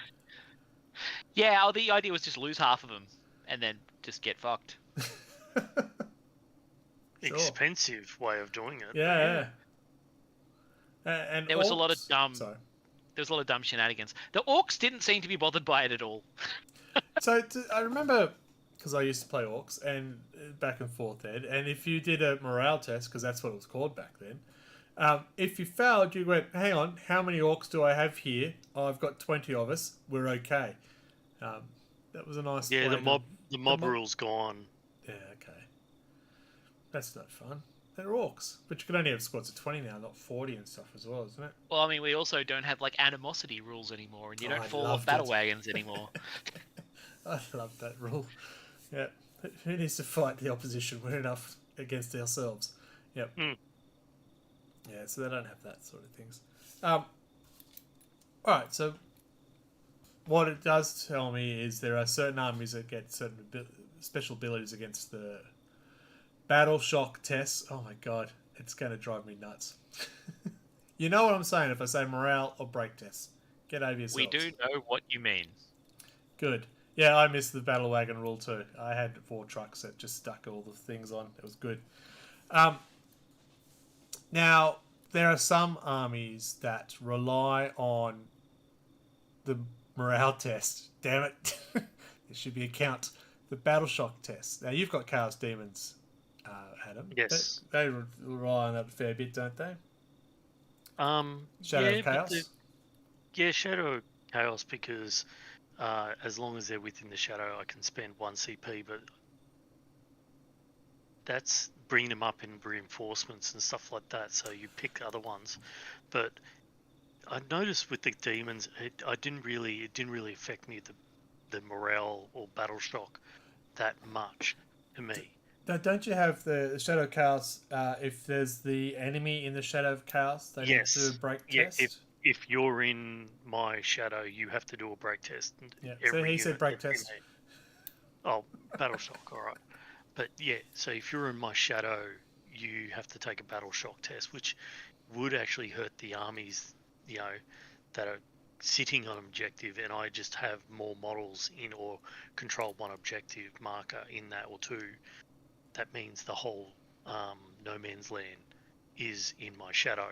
A: Yeah, the idea was just lose half of them and then just get fucked.
B: Sure.
C: Expensive way of doing it.
B: Yeah. And
A: There was a lot of
B: orcs- Sorry.
A: There was a lot of dumb shenanigans. The orcs didn't seem to be bothered by it at all.
B: So I remember because I used to play orcs and back and forth Ed, and if you did a morale test, because that's what it was called back then, if you failed, you went, "Hang on, how many orcs do I have here? Oh, I've got 20 of us. We're okay." That was a nice.
C: Yeah,
B: way
C: the mob rule's gone.
B: Yeah, okay. That's not fun. They're orcs, but you can only have squads of 20 now, not 40 and stuff as well, isn't it?
A: Well, I mean, we also don't have like animosity rules anymore, and you don't
B: I
A: fall off
B: loved
A: battle
B: it.
A: wagons anymore.
B: I love that rule. Yeah. Who needs to fight the opposition? We're enough against ourselves. Yep.
C: Mm.
B: Yeah, so they don't have that sort of things. Alright, so what it does tell me is there are certain armies that get certain special abilities against the battle shock tests. Oh my god, it's going to drive me nuts. You know what I'm saying if I say morale or break tests. Get over yourselves.
A: We do know what you mean.
B: Good. Yeah, I missed the battle wagon rule too. I had 4 trucks that just stuck all the things on. It was good. Now, there are some armies that rely on the morale test. Damn it. There should be a count. The battle shock test. Now, you've got Chaos Demons, Adam.
C: Yes.
B: They rely on that a fair bit, don't they? Shadow
C: yeah,
B: of Chaos?
C: Yeah, Shadow of Chaos, because as long as they're within the shadow, I can spend 1 CP, but that's bringing them up in reinforcements and stuff like that, so you pick other ones. But I noticed with the demons, it didn't really affect me, the morale or battle shock that much to me.
B: Now, don't you have the Shadow of Chaos, if there's the enemy in the Shadow of Chaos, they need to do a break test?
C: If you're in my shadow, you have to do a break test.
B: Yeah, so he said break test.
C: Oh, battle shock, alright. But yeah, so if you're in my shadow, you have to take a battle shock test, which would actually hurt the armies, that are sitting on objective, and I just have more models in or control 1 objective marker in that or 2. That means the whole no man's land is in my shadow.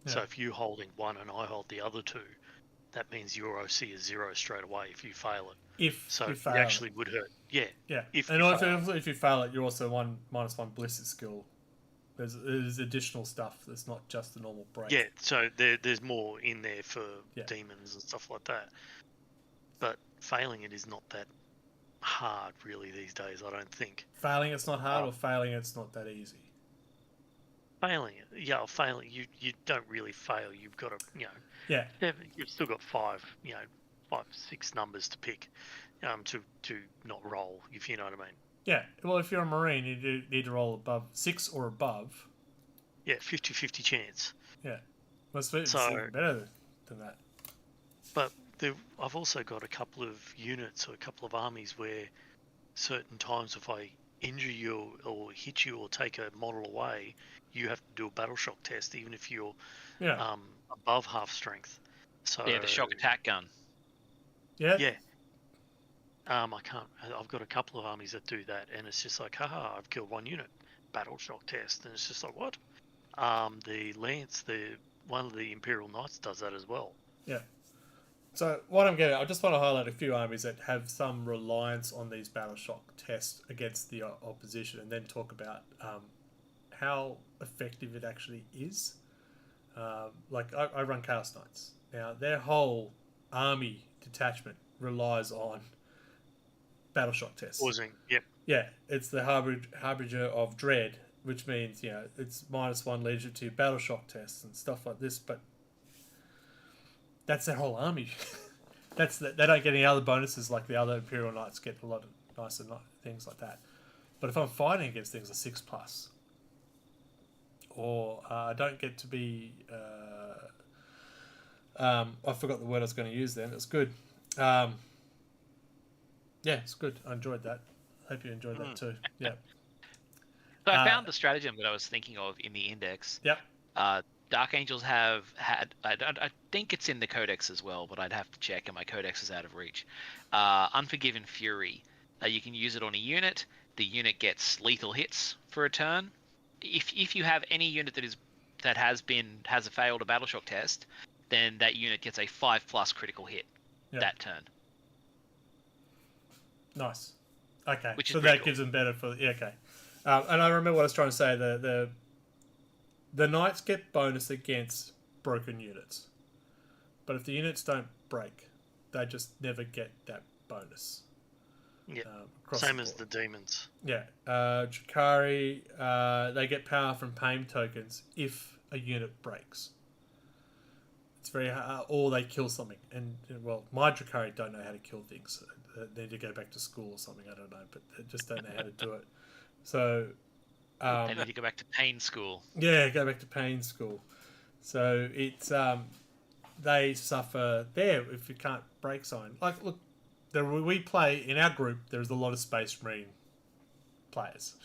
C: Yeah. So if you holding 1 and I hold the other 2, that means your OC is 0 straight away if you fail it.
B: If you fail
C: it actually would hurt. Yeah.
B: Yeah.
C: If
B: and if you fail it, you're also -1 ballistic skill. There's additional stuff. It's not just the normal break.
C: Yeah. So there's more in there for demons and stuff like that. But failing it is not that hard really these days, I don't think.
B: Failing it's not hard, or failing it's not that easy?
C: Failing you don't really fail. You've got to
B: yeah,
C: you've still got 5 6 numbers to pick to not roll, if you know what I mean.
B: Yeah, well, if you're a Marine, you do need to roll above 6 or above.
C: Yeah, 50-50 chance.
B: Yeah, well, it's even better than that.
C: But I've also got a couple of units or a couple of armies where certain times if I injure you or hit you or take a model away, you have to do a battle shock test, even if you're above half strength. So
A: yeah, the shock attack gun.
B: Yeah.
C: Yeah. I can't. I've got a couple of armies that do that, and it's just like, haha, I've killed 1 unit. Battle shock test, and it's just like, what? The Lance, one of the Imperial Knights does that as well.
B: Yeah. So what I'm getting, I just want to highlight a few armies that have some reliance on these battle shock tests against the opposition, and then talk about how effective it actually is. Like I run Chaos Knights. Now their whole army detachment relies on battle shock tests.
C: Pausing. Yep.
B: Yeah, it's the harbinger of dread, which means it's -1 leadership to battle shock tests and stuff like this, but that's their whole army. They don't get any other bonuses like the other Imperial Knights get, a lot of nicer things like that. But if I'm fighting against things, a 6+, or I don't get to be I forgot the word I was going to use then. It's good. Yeah, it's good. I enjoyed that. Hope you enjoyed that too. Yeah.
A: So I found the stratagem that I was thinking of in the index.
B: Yep.
A: Dark Angels have had, I think it's in the codex as well, but I'd have to check, and my codex is out of reach. Unforgiven Fury. You can use it on a unit. The unit gets lethal hits for a turn. If you have any unit that has failed a battle shock test, then that unit gets a 5+ critical hit that turn.
B: Nice. Okay.
A: Which is
B: so
A: pretty
B: that
A: cool.
B: gives them better for okay. And I remember what I was trying to say. The knights get bonus against broken units, but if the units don't break, they just never get that bonus.
C: Yeah.
B: Across
C: Same
B: the
C: as
B: board.
C: the demons.
B: Yeah. Drakari, they get power from pain tokens if a unit breaks. It's very hard, or they kill something. And well, my Drakari don't know how to kill things. They need to go back to school or something. I don't know, but they just don't know how to do it. So.
A: They need to go back to pain school.
B: Yeah, go back to pain school. So it's they suffer there if you can't break sign. Like, look, we play in our group. There's a lot of Space Marine players,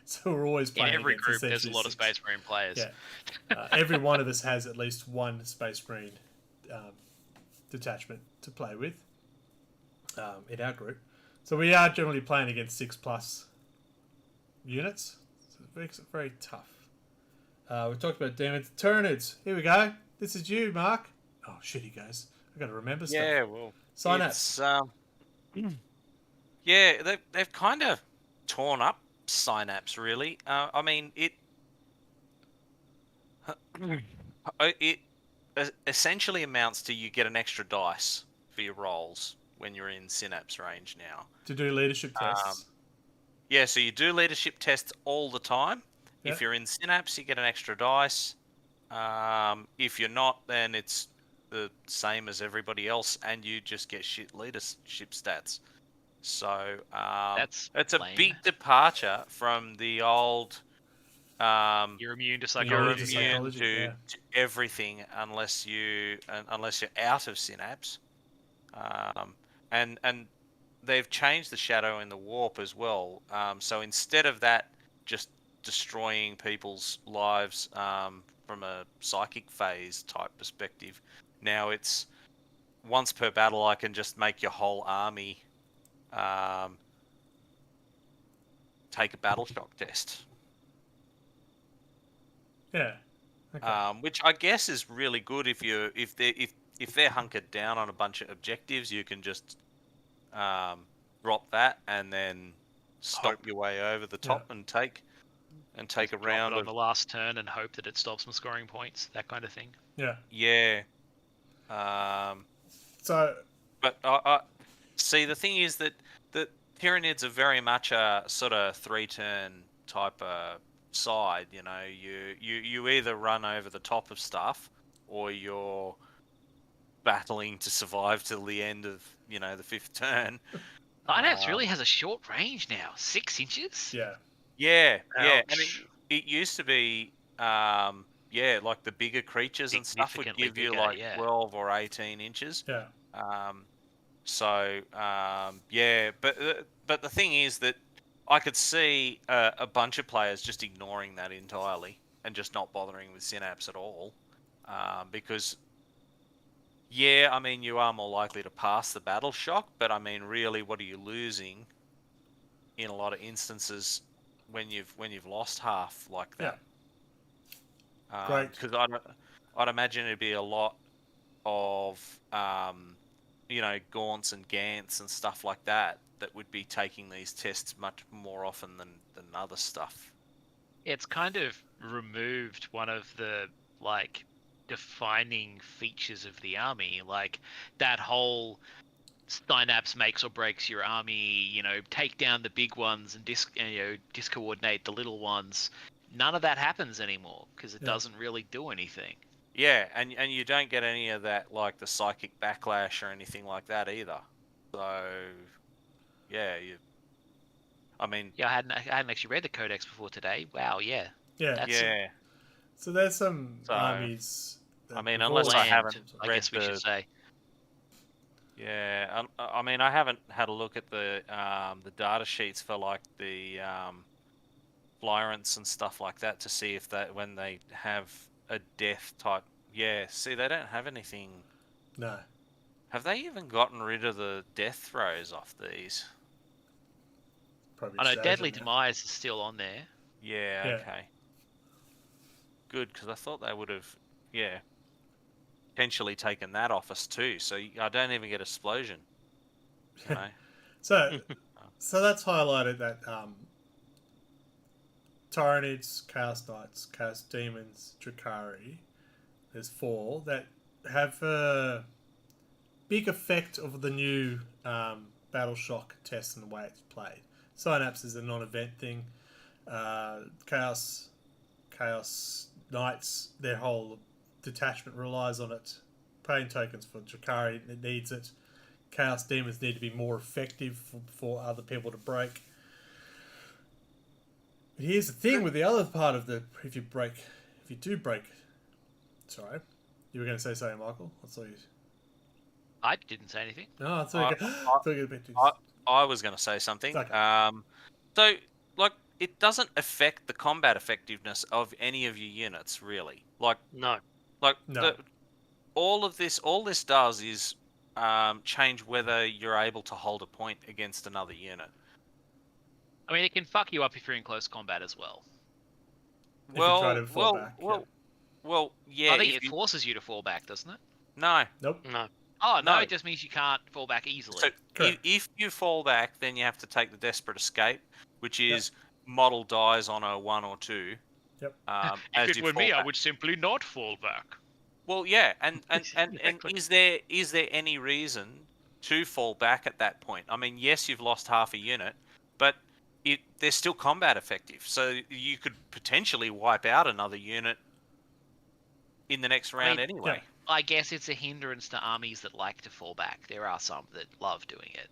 B: so we're always playing
A: In every
B: against
A: group, there's a
B: essentially
A: lot of
B: six.
A: Space Marine players.
B: Yeah, every one of us has at least one Space Marine detachment to play with in our group. So we are generally playing against 6+ units. It makes it very tough. We talked about demons. Tyranids. Here we go. This is you, Mark. Oh, shit, he goes. I've got to remember stuff.
D: Yeah, well,
B: Synapse.
D: Yeah, they've kind of torn up Synapse, really. I mean, it essentially amounts to you get an extra dice for your rolls when you're in Synapse range now.
B: To do leadership tests.
D: Yeah, so you do leadership tests all the time.
B: Yep.
D: If you're in Synapse, you get an extra dice. If you're not, then it's the same as everybody else, and you just get shit leadership stats. So it's a
A: lame.
D: big departure from the old.
A: You're immune to
D: You're
A: psychology.
D: immune to everything unless you're out of Synapse. And they've changed the shadow and the warp as well. So instead of that just destroying people's lives from a psychic phase type perspective, now it's once per battle I can just make your whole army take a battle shock test.
B: Yeah. Okay.
D: Which I guess is really good if they're hunkered down on a bunch of objectives, you can just drop that and then stomp your way over the top and take a round
A: on the last turn and hope that it stops from scoring points, that kind of thing.
B: Yeah.
D: Yeah.
B: So.
D: But I see, the thing is that Tyranids are very much a sort of 3-turn type of side. You know, you either run over the top of stuff or you're battling to survive till the end of the 5th turn.
A: Synapse really has a short range now, 6 inches.
B: Yeah.
D: Yeah,
C: Ouch.
D: and it used to be like the bigger creatures and stuff would give you like 12 or 18 inches.
B: Yeah.
D: But the thing is that I could see a bunch of players just ignoring that entirely and just not bothering with Synapse at all, because I mean, you are more likely to pass the battle shock, but I mean, really, what are you losing in a lot of instances when you've lost half like that?
B: Yeah. Great.
D: Because I'd imagine it'd be a lot of gaunts and gants and stuff like that would be taking these tests much more often than other stuff.
A: It's kind of removed one of the defining features of the army, like that whole Synapse makes or breaks your army, take down the big ones and discoordinate the little ones. None of that happens anymore because it doesn't really do anything.
D: Yeah, and you don't get any of that, like the psychic backlash or anything like that either. So, yeah, I hadn't actually read the codex before today. Wow, yeah.
B: Yeah. So there's some armies.
D: I mean, unless I haven't
A: I
D: read
A: guess we should say.
D: Yeah, I mean, I haven't had a look at the data sheets for like the Flyrants and stuff like that to see if that when they have a death type. Yeah, see, they don't have anything.
B: No.
D: Have they even gotten rid of the death throws off these?
B: Probably
A: I know
B: stratagem
A: Deadly
B: now.
A: Demise is still on there.
D: Yeah,
B: Yeah.
D: okay. Good, because I thought they would have, yeah, potentially taken that off us too. So I don't even get explosion. You know?
B: So that's highlighted that Tyranids, Chaos Knights, Chaos Demons, Drakari, there's 4 that have a big effect of the new Battle Shock test and the way it's played. Synapse is a non-event thing. Chaos Knights, their whole detachment relies on it. Paying tokens for Drakari, it needs it. Chaos Demons need to be more effective for other people to break. But here's the thing with the other part of the if you do break. Sorry, you were going to say something, Michael. I saw you.
A: I didn't say anything.
B: No, I thought you were going to.
D: I was going to say something.
B: Okay.
D: So, like, it doesn't affect the combat effectiveness of any of your units, really. Like,
C: No.
B: No.
D: all this does is change whether you're able to hold a point against another unit.
A: I mean, it can fuck you up if you're in close combat as well.
B: If you try to fall back.
D: Yeah.
A: I think it forces you to fall back, doesn't it?
D: No.
B: Nope.
C: No.
A: Oh, no,
D: No.
A: it just means you can't fall back easily.
D: So
B: Correct.
D: if you fall back, then you have to take the desperate escape, which is model dies on a 1 or 2.
B: Yep.
D: As
A: if it
D: you
A: were
D: fall
A: me, I
D: back.
A: would simply not fall back.
D: Well, yeah, and
C: Exactly.
D: is there any reason to fall back at that point? I mean, yes, you've lost half a unit, but they're still combat effective, so you could potentially wipe out another unit in the next round anyway.
B: yeah.
A: I guess it's a hindrance to armies that like to fall back. There are some that love doing it.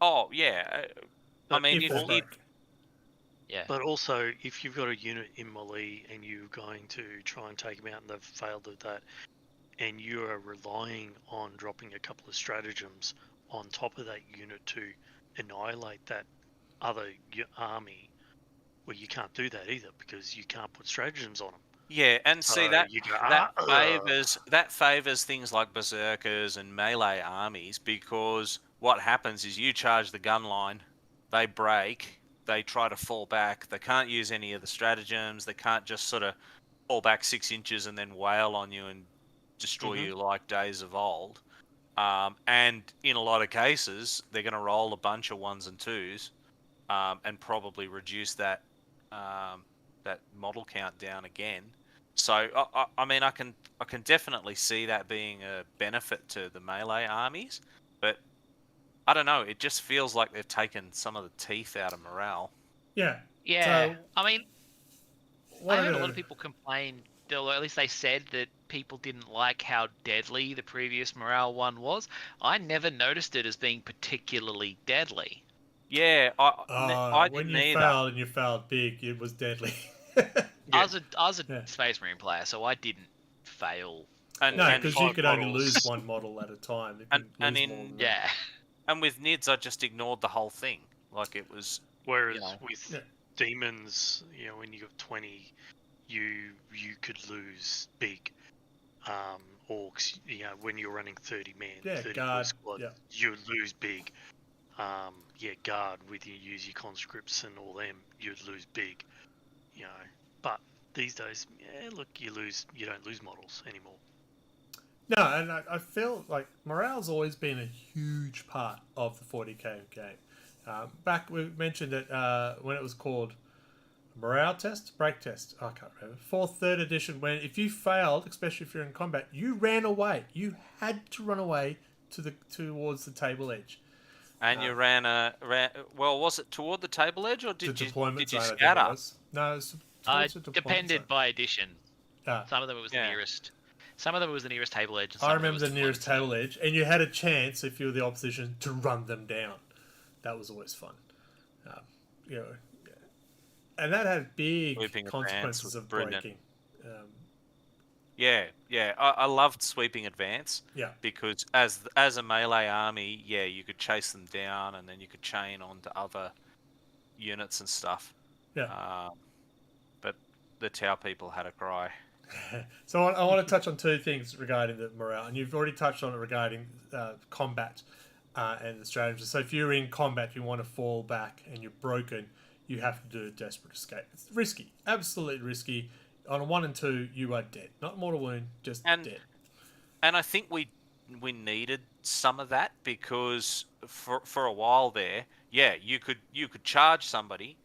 D: Oh yeah, I
C: But
D: mean,
B: If they break.
A: Yeah.
C: But also, if you've got a unit in melee and you're going to try and take them out and they've failed at that, and you are relying on dropping a couple of stratagems on top of that unit to annihilate that other army, well, you can't do that either because you can't put stratagems on them.
D: yeah, and see
C: So
D: that
C: you go,
D: that favors things like berserkers and melee armies, because what happens is you charge the gun line, they break, they try to fall back, they can't use any of the stratagems, they can't just sort of fall back 6 inches and then wail on you and destroy you like days of old. And in a lot of cases, they're going to roll a bunch of 1s and 2s, and probably reduce that that model count down again. So I mean, I can definitely see that being a benefit to the melee armies, but I don't know. It just feels like they've taken some of the teeth out of morale.
B: Yeah.
A: Yeah.
B: So,
A: I mean,
B: what
A: I heard
B: are
A: a lot
B: the-
A: of people complain, or at least they said that people didn't like how deadly the previous morale one was. I never noticed it as being particularly deadly.
D: Yeah, I
B: when
D: didn't
B: you
D: either.
B: failed and you failed big, it was deadly.
A: I was a
B: Yeah.
A: Space Marine player, so I didn't fail.
D: And,
B: No,
D: and,
B: because you
C: 5
B: could only
C: models.
B: lose one model at a time. You
D: And-
B: couldn't
D: and
B: lose
D: in-
B: more than that.
A: Yeah.
D: and with NIDS, I just ignored the whole thing. Like it was.
C: Whereas
D: You know.
C: with
B: Yeah.
C: demons, when you got 20, you could lose big. Orcs, when you're running 30 man,
B: Yeah,
C: 30
B: guard,
C: squad,
B: yeah.
C: you lose big. Guard with you use your conscripts and all them, you'd lose big. But these days, look, you don't lose models anymore.
B: No, and I feel like morale's always been a huge part of the 40k game. Back, we mentioned it when it was called morale test, break test. I can't remember. 4th, 3rd edition. When if you failed, especially if you're in combat, you ran away. You had to run away towards the table edge.
D: And you ran. Well, was it toward the table edge, or
B: The
D: did you
B: deployment zone, I think it
D: scatter?
B: was. No, it was towards the deployment
A: Depended
B: zone.
A: by edition.
B: Ah.
A: Some of them it was the
D: Yeah.
A: nearest. Some of them it was the nearest table edge. And some
B: I
A: of them
B: remember
A: was
B: the nearest
A: deployment
B: table edge, and you had a chance if you were the opposition to run them down. That was always fun. Yeah. And that had big
D: Looping advance
B: consequences
D: was
B: of
D: brilliant.
B: breaking.
D: Yeah, yeah. I loved sweeping advance.
B: Yeah.
D: Because as a melee army, yeah, you could chase them down and then you could chain onto other units and stuff.
B: Yeah.
D: But the Tau people had a cry.
B: So I want to touch on two things regarding the morale, and you've already touched on it regarding combat and the strategy. So if you're in combat, you want to fall back, and you're broken, you have to do a desperate escape. It's risky, absolutely risky. On a 1 and 2, you are dead. Not mortal wound, just dead.
D: And I think we needed some of that because for a while there, yeah, you could charge somebody,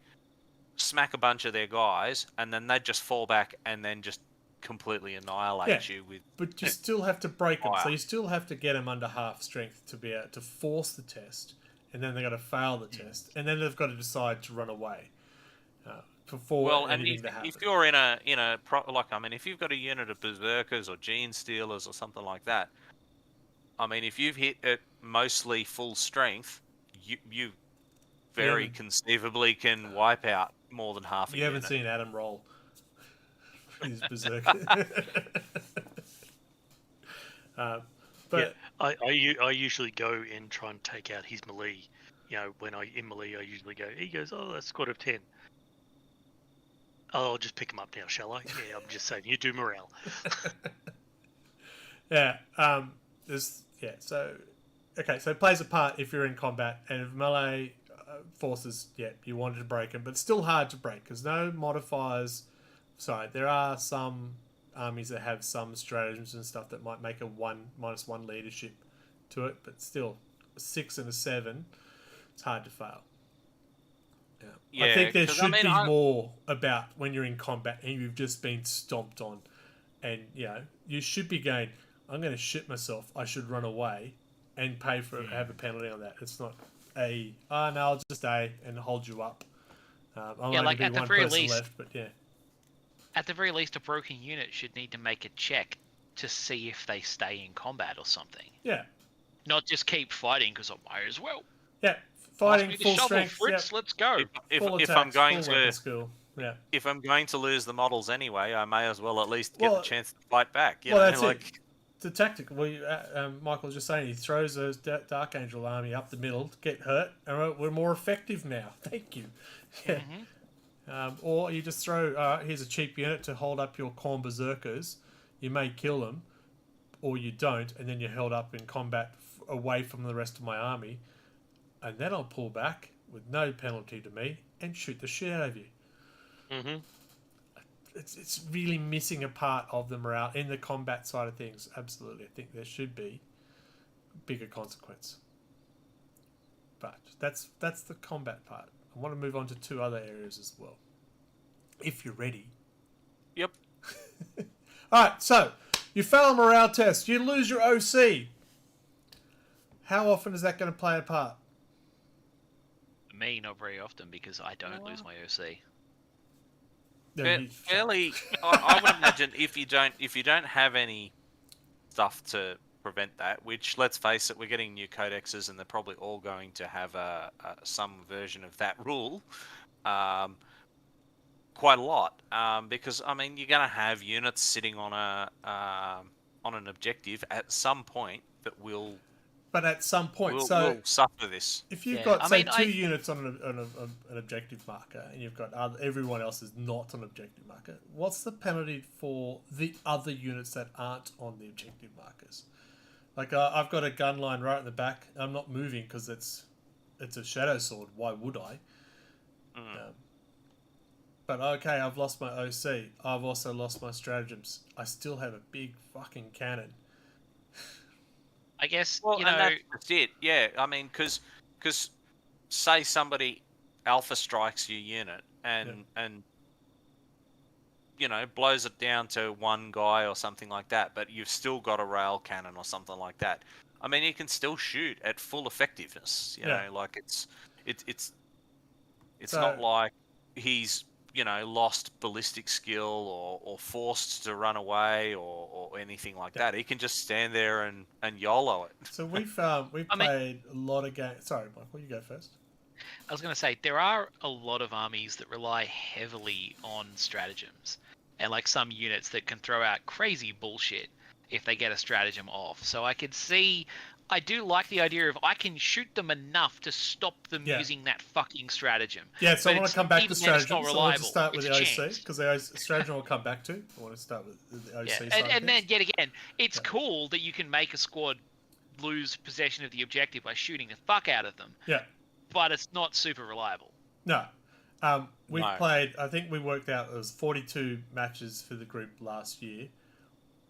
D: smack a bunch of their guys, and then they'd just fall back and then just completely annihilate you with.
B: But you still have to break them,
D: fire.
B: so you still have to get them under half strength to be able to force the test, and then they got to fail the test, and then they've got to decide to run away. Before anything to happen.
D: If you're if you've got a unit of berserkers or gene stealers or something like that, I mean, if you've hit at mostly full strength, you very conceivably can wipe out more than half a unit.
B: You haven't seen Adam roll. He's berserker. But
C: I usually go and try and take out his melee. You know, when in melee, I usually go. He goes, "Oh, that's squad of 10." I'll just pick him up now, shall I? Yeah, I'm just saying. You do morale.
B: yeah. So it plays a part if you're in combat, and if melee forces, you wanted to break them, but it's still hard to break because no modifiers. Sorry, there are some armies that have some stratagems and stuff that might make a -1 leadership to it, but still, a 6 and a 7, it's hard to fail. I think there should be more about when you're in combat and you've just been stomped on, and you should be going, I'm going to shit myself, I should run away and pay for have a penalty on that. It's not I'll just stay and hold you up.
A: Like at the very least,
B: left, but
A: at the very least, a broken unit should need to make a check to see if they stay in combat or something.
B: Yeah.
A: Not just keep fighting because I might as well.
B: Yeah. Fighting full strength.
A: Fritz, let's go.
D: If I'm going to lose the models anyway, I may as well at least get the chance to fight back.
B: That's it. The tactic. Michael was just saying he throws a Dark Angel army up the middle, get hurt, and we're more effective now. Thank you. Yeah. Mm-hmm. Or you just throw here's a cheap unit to hold up your Khorne berserkers. You may kill them, or you don't, and then you're held up in combat away from the rest of my army. And then I'll pull back with no penalty to me and shoot the shit out of you.
C: Mm-hmm.
B: It's really missing a part of the morale in the combat side of things. Absolutely, I think there should be bigger consequence. But that's the combat part. I want to move on to 2 other areas as well, if you're ready.
D: Yep.
B: All right. So you fail a morale test. You lose your OC. How often is that going to play a part?
A: Me, not very often, because I don't lose my OC.
D: Fairly, I would imagine if you don't have any stuff to prevent that, which let's face it, we're getting new codexes and they're probably all going to have some version of that rule, quite a lot, because I mean you're going to have units sitting on an objective at some point that will.
B: But at some point,
D: we'll suffer this.
B: If you've got, say, 2 units on an objective marker, and you've got everyone else is not on objective marker, what's the penalty for the other units that aren't on the objective markers? Like, I've got a gun line right in the back. I'm not moving because it's a shadow sword. Why would I? But okay, I've lost my OC. I've also lost my stratagems. I still have a big fucking cannon.
A: I guess,
D: and that's it. Yeah, I mean, because say somebody alpha strikes your unit and blows it down to 1 guy or something like that, but you've still got a rail cannon or something like that. I mean, you can still shoot at full effectiveness. You know, like it's not like he's lost ballistic skill or forced to run away or anything like that. He can just stand there and YOLO it.
B: So we've played a lot of games. Sorry, Michael, you go first.
A: I was going to say, there are a lot of armies that rely heavily on stratagems. and like some units that can throw out crazy bullshit if they get a stratagem off. So I do like the idea of I can shoot them enough to stop them
B: Yeah.
A: using that fucking stratagem.
B: Yeah, so
A: But
B: I want
A: it's-
B: to come back to
A: even then, it's not
B: stratagems. I want to
A: reliable.
B: start with
A: It's
B: the
A: a
B: OC,
A: chance.
B: because the stratagem I'll come back to. I want to start with the OC
A: Yeah,
B: side
A: and
B: of
A: then
B: things.
A: yet again, it's
B: Yeah.
A: cool that you can make a squad lose possession of the objective by shooting the fuck out of them,
B: Yeah.
A: but it's not super reliable.
B: No. We
D: No.
B: played, I think we worked out it was 42 matches for the group last year.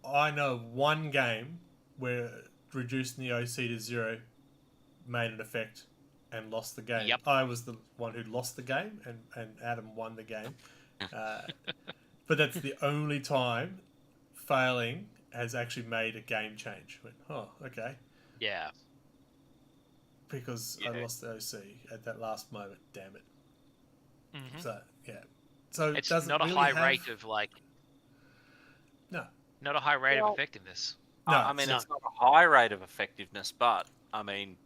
B: I know one game where reducing the OC to 0 made an effect and lost the game.
A: Yep.
B: I was the one who lost the game, and Adam won the game. But that's the only time failing has actually made a game change. I went, oh, okay.
A: Yeah.
B: Because I lost the OC at that last moment. Damn it.
A: Mhm.
B: So yeah. So
A: It's
B: doesn't
A: not a
B: really
A: high
B: have...
A: rate of like.
B: No.
A: Not a high rate
D: Well-
A: of effectiveness.
B: No,
D: I mean,
C: no.
D: it's not a high rate of effectiveness, but I mean,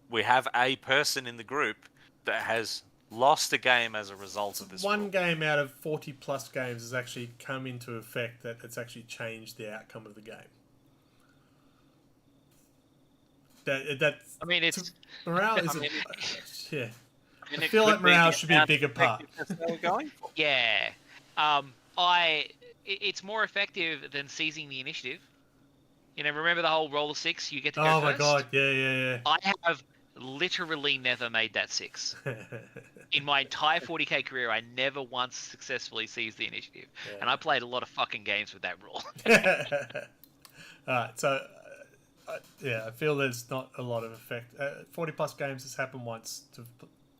D: we have a person in the group that has lost a game as a result of this.
B: one
D: rule.
B: game out of 40 plus games has actually come into effect that it's actually changed the outcome of the game. That's
A: I mean, it's
B: morale is
D: I mean,
B: yeah.
D: I mean,
B: I
D: it
B: feel
D: could
B: like morale
D: the
B: should be a
D: amount
B: bigger
D: of
B: part.
D: effectiveness they were going for.
A: yeah. It's more effective than seizing the initiative. You know, remember the whole roll of 6? You get to go
B: Oh
A: first.
B: my god, yeah.
A: I have literally never made that 6. In my entire 40k career, I never once successfully seized the initiative, and I played a lot of fucking games with that rule.
B: Alright, so yeah, I feel there's not a lot of effect. 40 plus games has happened once to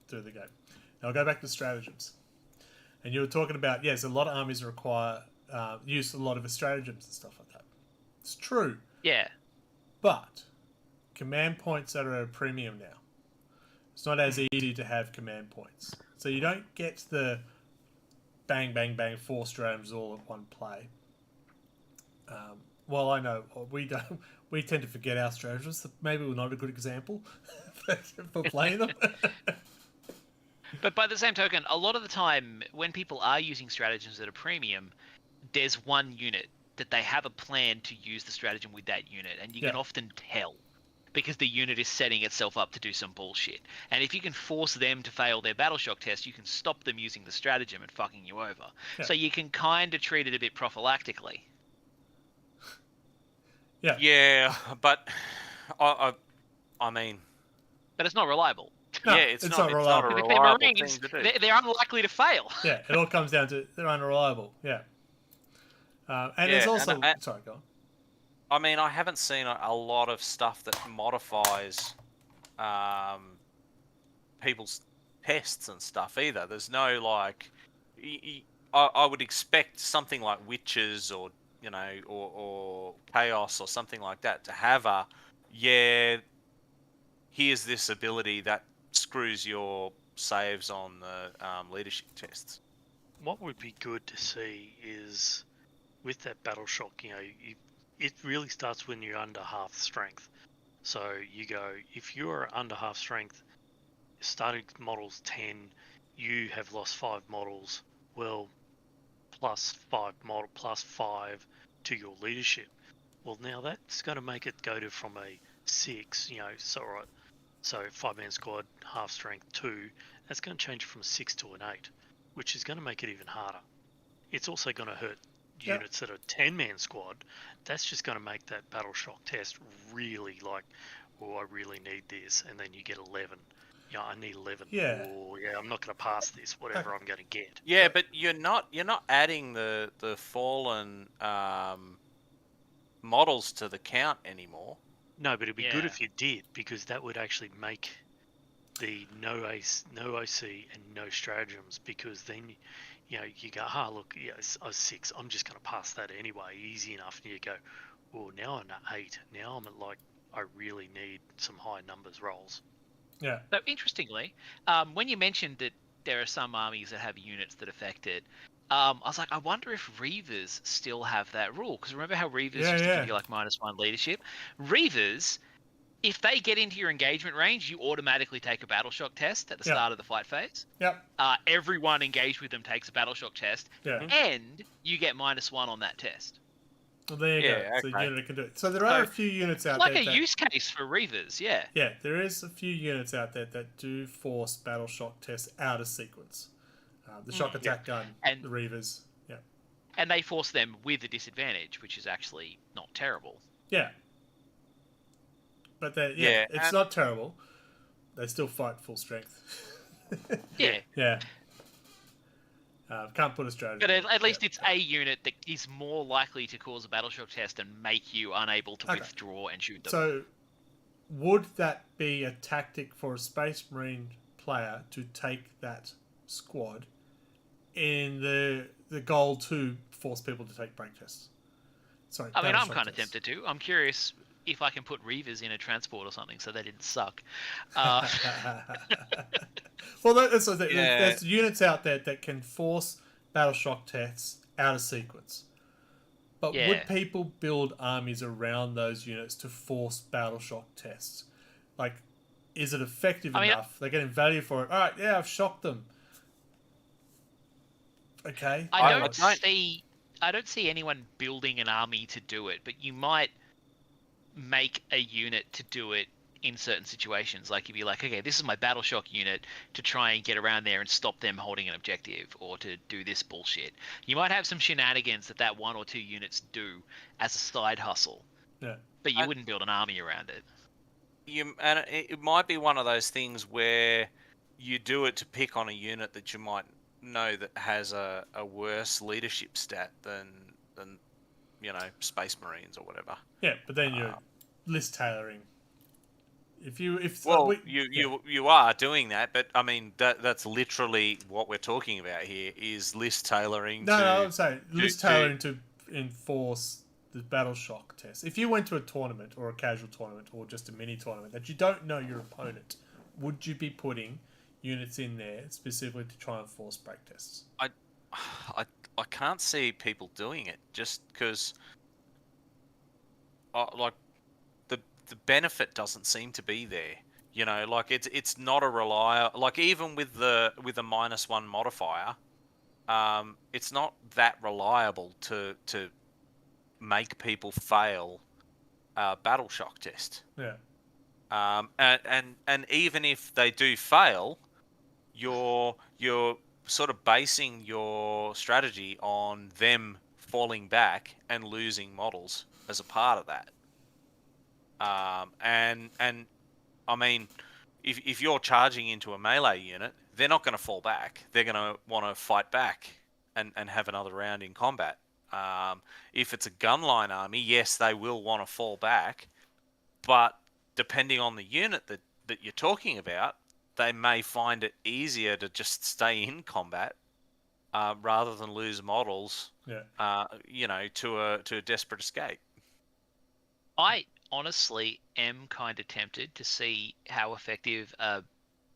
B: do the game. Now I'll go back to stratagems. And you were talking about, yes, a lot of armies require use a lot of stratagems and stuff like that. It's true.
A: Yeah.
B: But command points are at a premium now. It's not as easy to have command points. So you don't get the bang, bang, bang, 4 stratagems all at one play. Well, I know we don't. We tend to forget our stratagems. Maybe we're not a good example for playing them.
A: But by the same token, a lot of the time, when people are using stratagems at a premium, there's one unit that they have a plan to use the stratagem with that unit, and you can often tell because the unit is setting itself up to do some bullshit. And if you can force them to fail their battle shock test, you can stop them using the stratagem and fucking you over.
B: Yeah.
A: So you can kind of treat it a bit prophylactically.
B: Yeah.
D: Yeah, but I mean,
A: But it's not reliable.
B: No,
D: yeah, it's not
B: not reliable.
D: a
A: If they're
D: reliable
A: Marines,
D: thing to do.
A: they're unlikely to fail.
B: Yeah, it all comes down to they're unreliable. Yeah. And there's
D: Yeah,
B: also...
D: and
B: sorry, go on.
D: I mean, I haven't seen a lot of stuff that modifies people's tests and stuff either. There's no like, I would expect something like witches or or chaos or something like that to have a here's this ability that screws your saves on the leadership tests.
C: What would be good to see is with that battle shock, it really starts when you're under half strength. So you go, if you're under half strength, starting models 10, you have lost 5 models, well, plus 5 to your leadership. Well, now that's going to make it go to from a 6, so 5-man squad, half strength 2, that's going to change from a 6 to an 8, which is going to make it even harder. It's also going to hurt units that are 10-man squad. That's just going to make that battle shock test really like, oh, I really need this, and then you get 11. Yeah, I need 11.
B: Yeah.
C: Oh, yeah, I'm not going to pass this, whatever I'm going to get.
D: Yeah, but you're not adding the fallen models to the count anymore.
C: No, but it'd be good
A: Yeah.
C: if you did, because that would actually make the no OC and no stratagems, because then you go, look, I was 6, I'm just going to pass that anyway, easy enough. And you go, well, now I'm at 8. Now I'm at I really need some high numbers rolls.
B: Yeah.
A: So interestingly, when you mentioned that there are some armies that have units that affect it, I was like, I wonder if Reavers still have that rule. Because remember how Reavers used to give you like -1 leadership? Reavers if they get into your engagement range, you automatically take a battle shock test at the
B: Yep.
A: start of the fight phase.
B: Yep.
A: Everyone engaged with them takes a battle shock test,
B: Yeah.
A: and you get -1 on that test.
B: Well, there you
D: Yeah,
B: go. So
D: okay.
B: unit can do it. So there are a few units out
A: Like
B: there.
A: a use case for Reavers, yeah.
B: Yeah, there is a few units out there that do force battle shock tests out of sequence. The shock attack gun,
A: And-
B: the Reavers. Yeah.
A: And they force them with a disadvantage, which is actually not terrible.
B: Yeah. But
D: Yeah,
B: it's
D: and-
B: not terrible. They still fight full strength.
A: Yeah.
B: Yeah. Can't put a strategy.
A: But at least
B: Yeah.
A: it's a unit that is more likely to cause a battle shock test and make you unable to
B: Okay.
A: withdraw and shoot them.
B: So, would that be a tactic for a Space Marine player to take that squad in the goal to force people to take break tests? Sorry,
A: I mean,
B: battle
A: I'm
B: shock
A: kind of
B: tests.
A: tempted to. I'm curious if I can put Reavers in a transport or something so they didn't suck.
B: Well, that's the thing.
D: Yeah.
B: There's units out there that can force battle shock tests out of sequence. But
A: Yeah.
B: would people build armies around those units to force battle shock tests? Like, is it effective
A: I mean,
B: enough? They're getting value for it. All right, yeah, I've shocked them. Okay.
A: I
D: I
A: don't
D: don't-
A: see. I don't see anyone building an army to do it, but you might make a unit to do it in certain situations. Like, you'd be like, okay, this is my battle shock unit to try and get around there and stop them holding an objective, or to do this bullshit. You might have some shenanigans that one or two units do as a side hustle,
B: Yeah.
A: but you wouldn't build an army around it.
D: And it might be one of those things where you do it to pick on a unit that you might know that has a worse leadership stat than Space Marines or whatever.
B: Yeah, but then you're list tailoring.
D: Well, you are doing that, but I mean that's literally what we're talking about here is list tailoring.
B: No,
D: to,
B: I'm saying list tailoring to enforce the battle shock test. If you went to a tournament or a casual tournament or just a mini tournament that you don't know your opponent, would you be putting units in there specifically to try and force break tests?
D: I can't see people doing it just because, like, the benefit doesn't seem to be there. You know, like it's not a reliable. Like even with a -1 modifier, it's not that reliable to make people fail a battle shock test.
B: Yeah.
D: And even if they do fail, you're sort of basing your strategy on them falling back and losing models as a part of that. And I mean, if you're charging into a melee unit, they're not going to fall back. They're going to want to fight back and have another round in combat. If it's a gunline army, yes, they will want to fall back, but depending on the unit that you're talking about, they may find it easier to just stay in combat rather than lose models.
B: Yeah.
D: To a desperate escape.
A: I honestly am kind of tempted to see how effective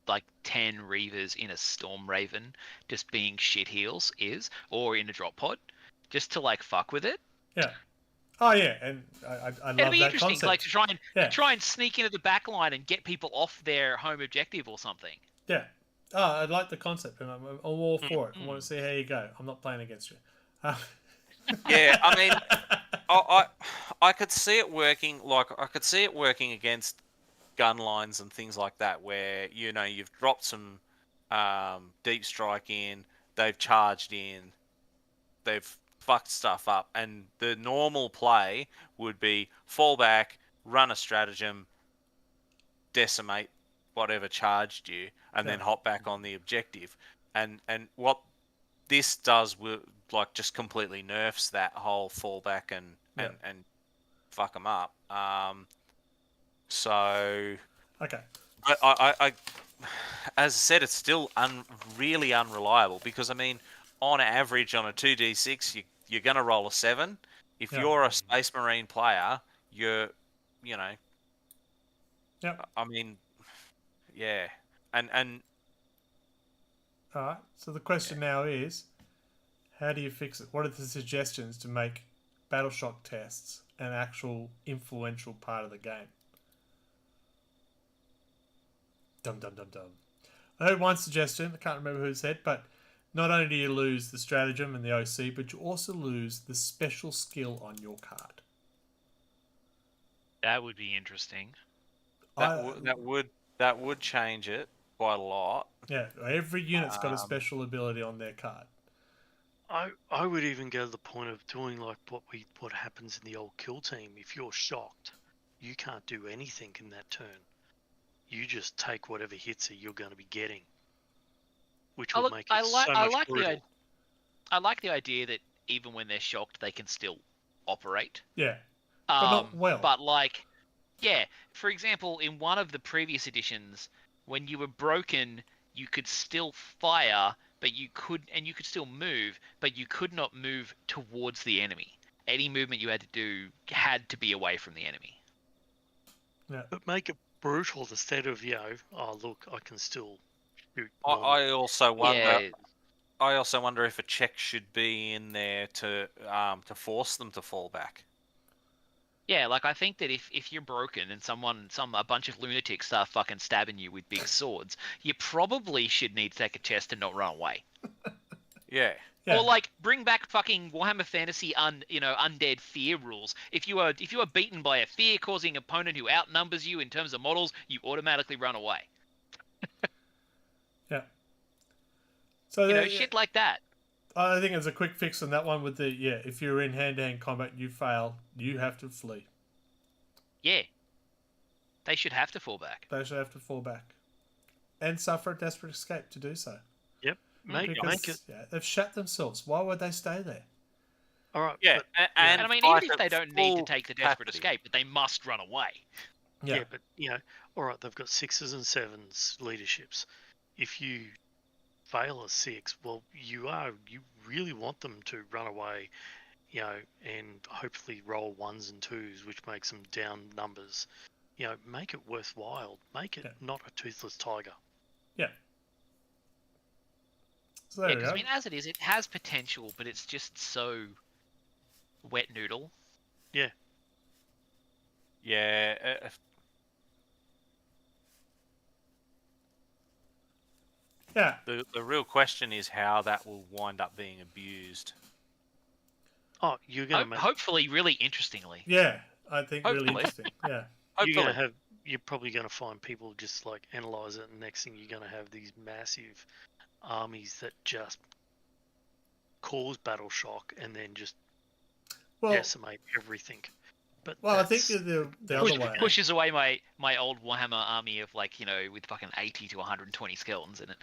A: like 10 Reavers in a Storm Raven just being shit heals is, or in a drop pod, just to like fuck with it.
B: Yeah. Oh yeah, and I love
A: It'd be
B: that
A: interesting,
B: concept.
A: like to try and
B: Yeah.
A: sneak into the back line and get people off their home objective or something.
B: Yeah. Oh, I like the concept, and I'm all for it. I want to see how you go. I'm not playing against you.
D: Yeah, I mean, I could see it working. Like I could see it working against gun lines and things like that, where you've dropped some deep strike in, they've charged in, they've fucked stuff up, and the normal play would be fall back, run a stratagem, decimate whatever charged you, and then hop back on the objective. And what this does will just completely nerfs that whole fallback and fuck them up. So
B: Okay.
D: I as I said, it's still really unreliable because I mean, on average, on a 2d6, you're going to roll a 7. If you're a Space Marine player, you're.
B: Yep.
D: I mean, yeah, and
B: All right. So the question now is, how do you fix it? What are the suggestions to make battle shock tests an actual influential part of the game? Dum dum dum dum. I heard one suggestion. I can't remember who said, but not only do you lose the stratagem and the OC, but you also lose the special skill on your card.
A: That would be interesting.
D: That would change it quite a lot.
B: Yeah, every unit's got a special ability on their card.
C: I would even go to the point of doing like what happens in the old kill team. If you're shocked, you can't do anything in that turn. You just take whatever hits that you're going to be getting, which would make it so much brutal.
A: I like the idea that even when they're shocked, they can still operate.
B: Yeah, but not well.
A: But like, yeah, for example, in one of the previous editions, when you were broken, you could still fire, but you could still move, but you could not move towards the enemy. Any movement you had to do had to be away from the enemy.
B: Yeah.
C: But make it brutal instead of, oh look, I can still shoot.
D: I also wonder.
A: Yeah.
D: I also wonder if a check should be in there to force them to fall back.
A: Yeah, like I think that if you're broken and a bunch of lunatics start fucking stabbing you with big swords, you probably should need to take a test and not run away.
D: Yeah.
B: Yeah.
A: Or like bring back fucking Warhammer Fantasy undead fear rules. If you are beaten by a fear-causing opponent who outnumbers you in terms of models, you automatically run away.
B: Yeah. So
A: shit like that.
B: I think there's a quick fix on that one with if you're in hand-to-hand combat and you fail, you have to flee.
A: Yeah. They should have to fall back.
B: They should have to fall back. And suffer a desperate escape to do so.
C: Yep. Make it.
B: Yeah, they've shut themselves. Why would they stay there?
C: All right.
D: Yeah.
A: And I mean, even if they don't need to take the desperate escape, but they must run away.
B: Yeah,
C: but, all right, they've got 6s and 7s leaderships. If you fail a 6, well, you really want them to run away, and hopefully roll 1s and 2s, which makes them down numbers. Make it worthwhile. Make it not a toothless tiger.
B: Yeah. So there we
A: Because
B: go.
A: I mean, as it is, it has potential, but it's just so wet noodle.
C: Yeah.
D: Yeah.
B: Yeah.
D: The real question is how that will wind up being abused.
C: Oh, you're going to
A: hopefully really interestingly.
B: Yeah, I think really
A: Hopefully.
B: interesting. Yeah.
C: You're probably going to find people just like analyze it, and next thing you're going to have these massive armies that just cause battle shock and then just decimate everything. But
B: I think the other way
A: pushes away my old Warhammer army of with fucking 80 to 120 skeletons in it.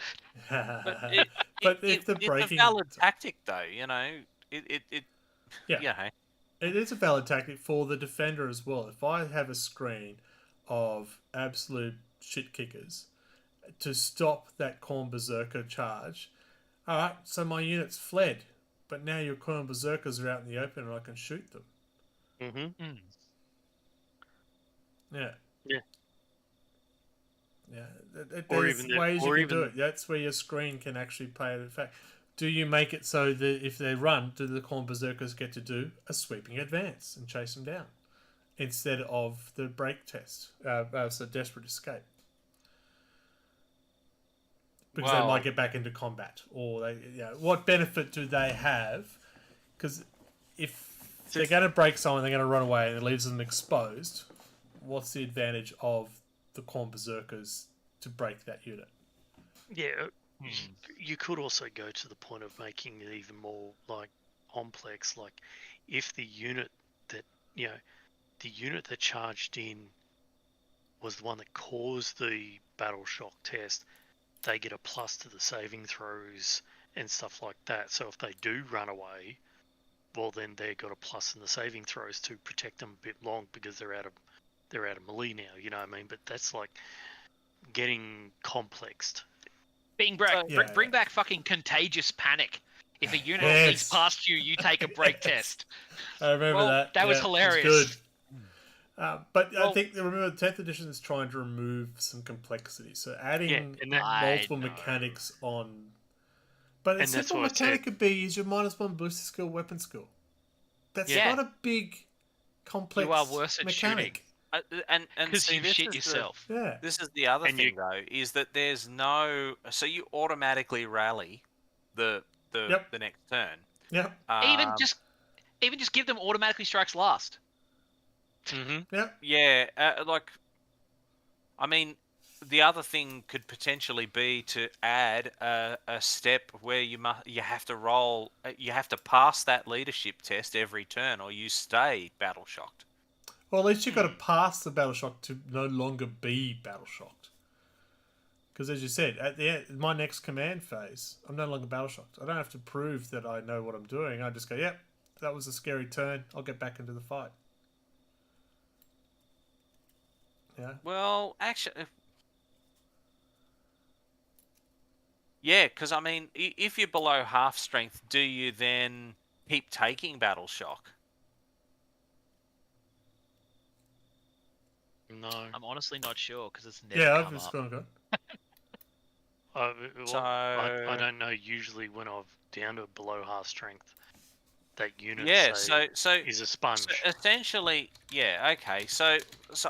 D: It's a valid tactic, though.
B: It is a valid tactic for the defender as well. If I have a screen of absolute shit kickers to stop that Khorne Berserker charge, all right, so my unit's fled, but now your Khorne Berserkers are out in the open and I can shoot them.
C: Mm-hmm. Mm.
B: Yeah.
C: Yeah.
B: Yeah. There's ways you can do it. That's where your screen can actually play it. In fact, do you make it so that if they run, do the Khorne Berserkers get to do a sweeping advance and chase them down instead of the break test, so desperate escape? Because they might get back into combat, or what benefit do they have? Because if they're going to break someone, they're going to run away, and it leaves them exposed. What's the advantage of the Khorne Berserkers to break that unit?
C: Yeah, you could also go to the point of making it even more like complex. Like if the unit that charged in was the one that caused the battle shock test, they get a plus to the saving throws and stuff like that. So if they do run away, well then they've got a plus in the saving throws to protect them a bit long because they're out of melee now. You know what I mean? But that's like getting complexed.
A: Bring back fucking contagious panic. If a unit flees past you, you take a break test.
B: I remember that.
A: That was hilarious.
B: Good. But I think remember the 10th edition is trying to remove some complexity, so adding multiple mechanics on. But a simple mechanic could be use your -1 ballistic skill, weapon skill. That's not a big complex
A: you are worse at
B: mechanic.
A: shooting.
D: and
A: Because
D: see,
A: you shit yourself.
B: Yeah.
D: This is the other
C: And
D: thing though, is that there's no, so you automatically rally the
B: Yep.
D: the next turn.
B: Yep.
A: Even
D: Um,
A: just give them automatically strikes last.
C: Mm-hmm.
B: Yep.
D: yeah, like, I mean, the other thing could potentially be to add a step where you have to roll, you have to pass that leadership test every turn, or you stay battle shocked.
B: Well, at least you've got to pass the battle shock to no longer be battle shocked. Because as you said, at the end, my next command phase, I'm no longer battle shocked. I don't have to prove that I know what I'm doing. I just go, yep, that was a scary turn. I'll get back into the fight. Yeah.
D: Well, actually, yeah, because I mean, if you're below half strength, do you then keep taking battle shock?
C: No.
A: I'm honestly not sure because it's never
B: Yeah, I've
A: come
B: just
A: up.
B: gone.
C: I don't know. Usually, when I'm down to below half strength, that unit
D: Yeah,
C: say
D: so
C: is a sponge.
D: essentially, yeah, okay. So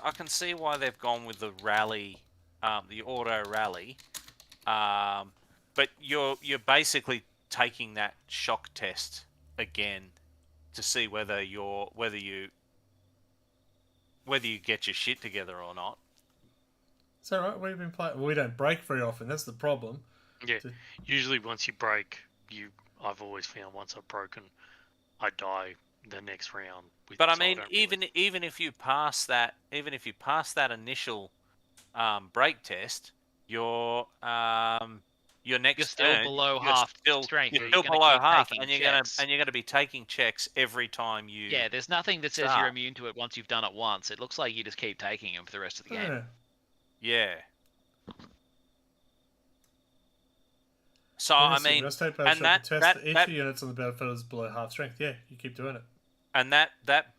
D: I can see why they've gone with the rally, the auto rally, but you're basically taking that shock test again to see whether you get your shit together or not.
B: Is that right? We've been playing. Well, we don't break very often. That's the problem.
C: Yeah. Usually, once you break, I've always found once I've broken, I die the next round.
D: But I mean, even if you pass that, initial break test, your next
A: You're still
D: turn,
A: below
D: you're
A: half
D: still,
A: strength.
D: You're
A: so
D: still
A: you're gonna
D: below
A: keep
D: half,
A: taking
D: and you're
A: checks.
D: gonna be taking checks every time you.
A: Yeah, there's nothing that says
D: start.
A: you're immune to it once you've done it once. It looks like you just keep taking them for the rest of the game.
B: Yeah.
D: Yeah. So
B: Yeah,
D: I
B: so
D: mean,
B: let's take
D: and
B: battle shock to test that each
D: that
B: units on the battlefield is below half strength. Yeah, you keep doing it.
D: and that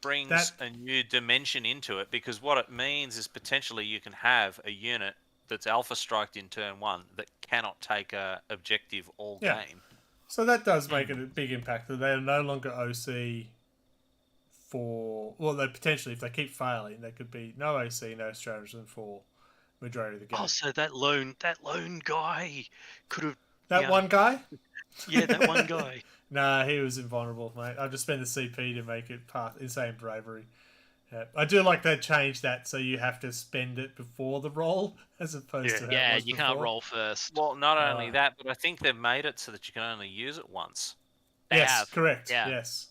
D: brings a new dimension into it, because what it means is potentially you can have a unit that's alpha striked in turn 1 that cannot take a objective all
B: Yeah.
D: game.
B: So that does make it a big impact that they are no longer OC for. Well, they potentially, if they keep failing, they could be no OC, no stratagem for majority of the game.
C: Oh, so that lone guy could have.
B: That one guy?
C: Yeah, that one guy.
B: Nah, he was invulnerable, mate. I just spent the CP to make it part insane bravery. Yeah. I do like they changed that so you have to spend it before the roll as opposed to how
A: Yeah,
B: it was
A: you
B: before.
A: can't roll first.
D: Well, not only that, but I think they've made it so that you can only use it once.
A: They
B: Yes,
A: have.
B: correct.
A: Yeah.
B: Yes.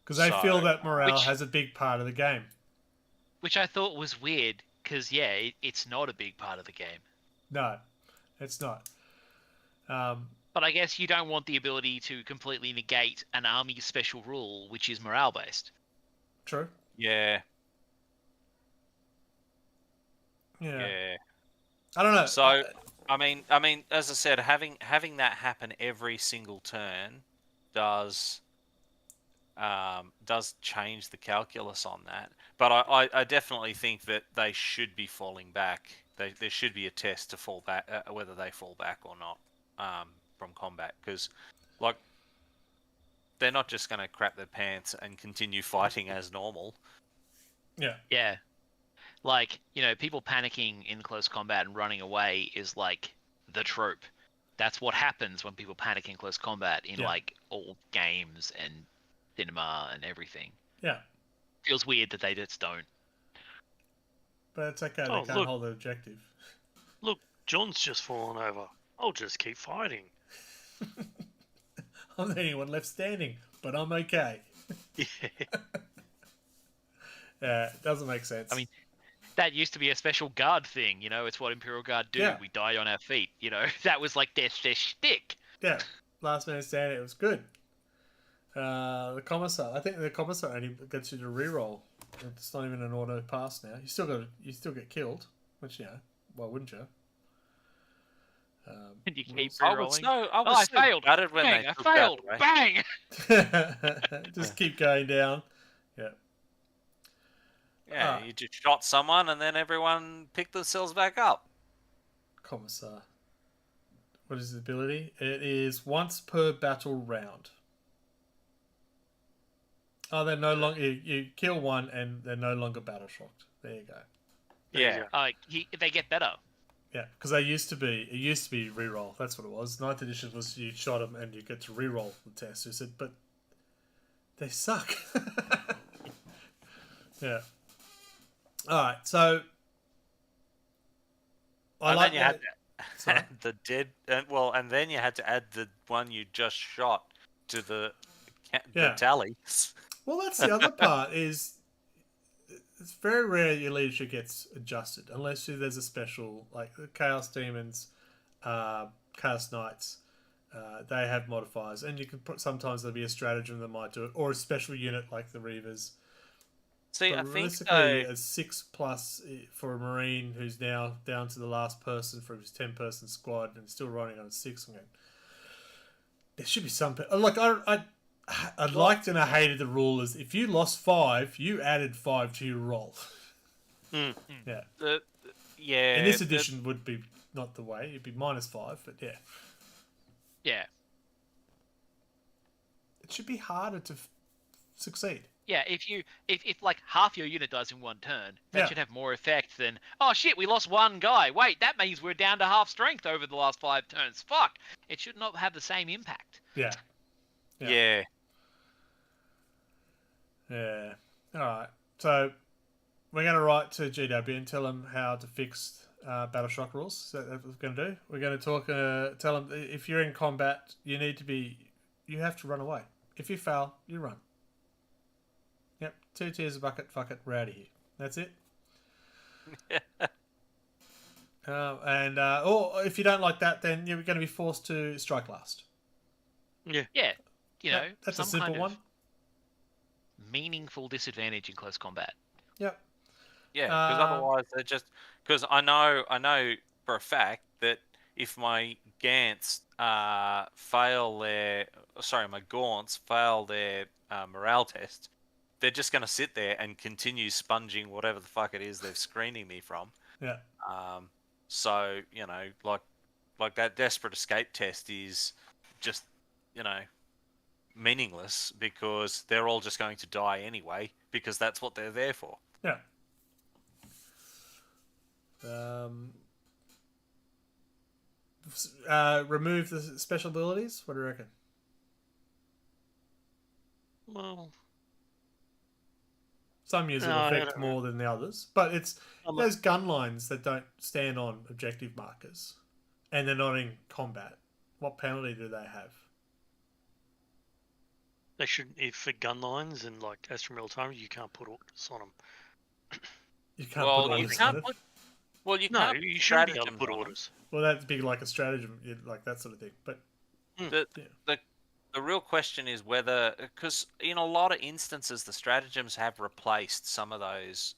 B: Because they feel that morale
A: Which-
B: has a big part of the game.
A: Which I thought was weird because it's not a big part of the game.
B: No, it's not.
A: But I guess you don't want the ability to completely negate an army special rule, which is morale based.
B: True.
D: Yeah.
B: Yeah. I don't know.
D: So, I mean, as I said, having that happen every single turn does change the calculus on that. But I definitely think that they should be falling back. There should be a test to fall back, whether they fall back or not from combat, because like they're not just going to crap their pants and continue fighting as normal.
B: Yeah.
A: Yeah. Like, people panicking in close combat and running away is like the trope. That's what happens when people panic in close combat in like all games and cinema and everything.
B: Yeah.
A: Feels weird that they just don't.
B: But it's okay. They
C: Oh,
B: can't
C: look.
B: hold the objective.
C: Look, John's just fallen over. I'll just keep fighting.
B: I'm the only one left standing, but I'm okay.
C: Yeah.
B: Yeah, it doesn't make sense.
A: I mean, that used to be a special guard thing, It's what Imperial Guard do.
B: Yeah.
A: We die on our feet, That was like their shtick.
B: yeah, last man standing. It was good. The commissar. I think the commissar only gets you to reroll. It's not even an auto pass now. You still get killed, which why wouldn't you?
A: And you keep
D: I
A: rerolling.
D: was
A: I failed.
D: gutted when
A: Bang,
D: they
A: I
D: took that
A: failed.
D: away.
A: Bang.
B: Just keep going down. Yeah.
D: Yeah, you just shot someone and then everyone picked themselves back up.
B: Commissar. What is his ability? It is once per battle round. Oh, they're no longer. You kill one and they're no longer battle shocked. There you go.
C: There you go.
A: They get better.
B: Yeah, because they used to be. It used to be reroll. That's what it was. Ninth edition was you shot them and you get to reroll the test. You said, but they suck. Yeah. All right. So I like
D: then you
B: that.
D: had to add the dead. And then you had to add the one you just shot to the
B: Yeah.
D: tally.
B: Well, that's the other part is it's very rare your leadership gets adjusted unless there's a special like the Chaos Demons, Chaos Knights. They have modifiers, and you can put sometimes there'll be a stratagem that might do it, or a special unit like the Reavers.
D: See,
B: But
D: I think
B: realistically, a 6+ for a Marine who's now down to the last person for his 10-person squad and still running on a 6. Again, there should be some. Like I liked and I hated the rule is if you lost 5, you added 5 to your roll.
C: Mm.
B: Yeah.
D: Yeah.
B: In this edition would be not the way. It'd be -5, but yeah.
A: Yeah.
B: It should be harder to succeed.
A: Yeah, if like half your unit dies in one turn, that
B: Yeah.
A: should have more effect than, oh shit, we lost one guy. Wait, that means we're down to half strength over the last 5 turns. Fuck. It should not have the same impact.
B: Yeah.
D: Yeah.
B: Yeah. All right. So we're going to write to GW and tell them how to fix battle shock rules. So that's what we're going to do. We're going to talk. Tell them if you're in combat, you have to run away. If you fail, you run. Yep. 2 tiers a bucket. Fuck it. We're out of here. That's it. Or if you don't like that, then you're going to be forced to strike last.
C: Yeah.
A: Yeah, you know,
B: That's a
A: some
B: simple
A: kind
B: one.
A: of meaningful disadvantage in close combat.
B: Yep.
D: Yeah, because otherwise they're just because I know for a fact that if my Gaunts fail their morale test, they're just going to sit there and continue sponging whatever the fuck it is they're screening me from.
B: Yeah.
D: So you know, like that desperate escape test is just meaningless because they're all just going to die anyway because that's what they're there for.
B: Yeah. Remove the special abilities. What do you reckon?
C: Well,
B: Some use
C: No, I
B: affect
C: don't
B: more than the others, but it's those gun lines that don't stand on objective markers, and they're not in combat. What penalty do they have?
C: they should. If for gun lines and like Astra Militarum, you can't put orders on them.
B: You can't
D: Well,
B: put
D: you
B: orders
D: can't
B: on it.
D: put. Well, you
C: No,
D: can't.
C: you shouldn't be able to
D: stratagems
C: put
D: on 'em.
C: orders.
B: Well, that'd be like a stratagem, like that sort of thing. But
D: The,
B: Yeah.
D: the real question is whether, because in a lot of instances, the stratagems have replaced some of those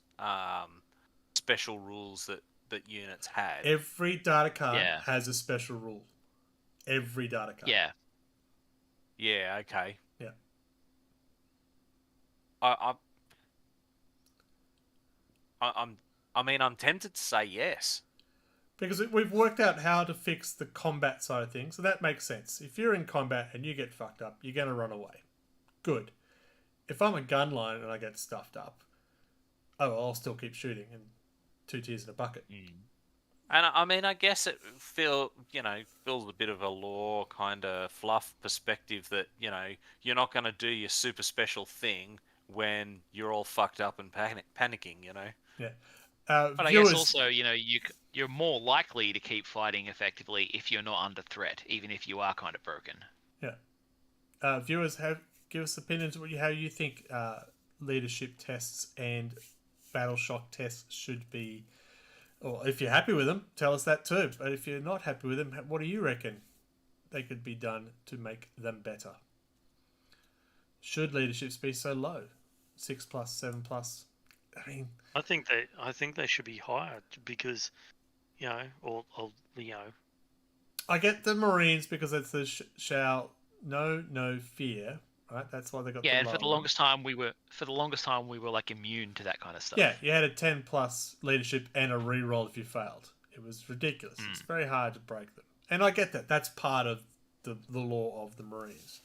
D: special rules that units had.
B: every data card
A: Yeah.
B: has a special rule. Every data card.
A: Yeah.
D: Yeah. Okay.
B: Yeah.
D: I'm tempted to say yes.
B: Because we've worked out how to fix the combat side of things, so that makes sense. If you're in combat and you get fucked up, you're going to run away. Good. If I'm a gun line and I get stuffed up, I'll still keep shooting and 2 tiers in a bucket.
D: And I mean, I guess it feels a bit of a lore kind of fluff perspective that you're not going to do your super special thing when you're all fucked up and panicking.
B: Yeah.
A: But
B: Viewers,
A: I guess also, you're more likely to keep fighting effectively if you're not under threat, even if you are kind of broken.
B: viewers, give us opinions on how you think leadership tests and battle shock tests should be. Or if you're happy with them, tell us that too. But if you're not happy with them, what do you reckon they could be done to make them better? Should leaderships be so low? 6+, 7+? I mean,
C: I think they should be higher because, or
B: I get the Marines because it's the shall no fear, right? That's why they got.
A: Yeah,
B: the
A: and for the
B: lower one.
A: longest time we were like immune to that kind of stuff.
B: Yeah, you had a 10+ leadership and a reroll if you failed. It was ridiculous. It's very hard to break them, and I get that. That's part of the law of the Marines.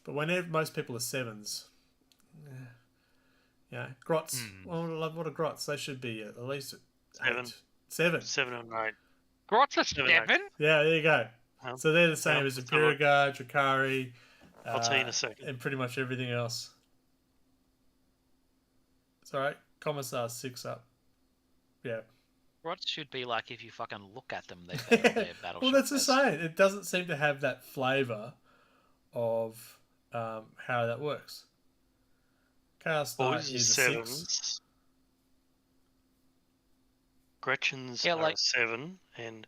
B: But whenever most people are 7s, Yeah, grots. Well, what are grots? They should be at least
C: 7.
B: 7.
C: 7 and 8.
A: Grots are
C: 7,
A: 7?
B: Yeah, there you go. So they're the same
C: Yeah,
B: as
C: let's
B: Imperial
C: have a-
B: Guard, Drakari,
C: I'll tell you in a second.
B: and pretty much everything else. It's alright. Commissar's 6 up. Yeah.
A: Grots should be like, if you fucking look at them, they're battle
B: Well, that's the
A: shock
B: same. It doesn't seem to have that flavour of how that works. Chaos Knight
C: Boys
B: is
C: are
B: a 6.
C: 7s. Gretchen's
A: Yeah,
C: are
A: like-
C: a 7, and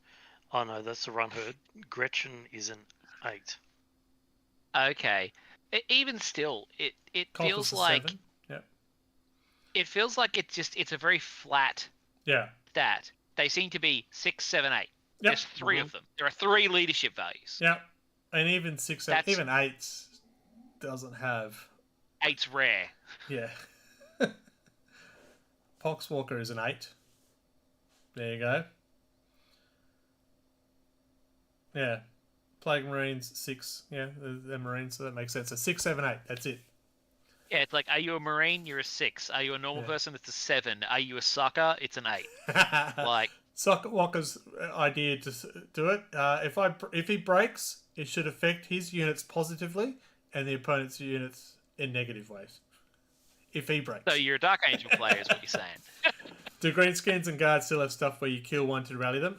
C: oh no, that's the run herd. Gretchen is an 8.
A: Okay. Even still, it
B: Coffers
A: feels
B: a
A: like
B: 7. Yep.
A: it feels like it's a very flat
B: Yeah.
A: stat. They seem to be 6, 7, 8.
B: Yep.
A: There's 3 of them. There are 3 leadership values.
B: Yep. And even 6,
A: That's-
B: even 8 doesn't have.
A: 8's rare.
B: Yeah. Poxwalker is an 8. There you go. Yeah. Plague Marines 6. Yeah, they're Marines, so that makes sense. So 6, 7, 8. That's it.
A: Yeah, it's like, are you a Marine? You're a 6. Are you a normal
B: Yeah.
A: person? It's a 7. Are you a sucker? It's an 8. Like,
B: Socketwalker's idea to do it. If he breaks, it should affect his units positively and the opponent's units in negative ways. If he breaks.
A: so you're a Dark Angel player, is what you're saying.
B: Do Greenskins and Guards still have stuff where you kill one to rally them?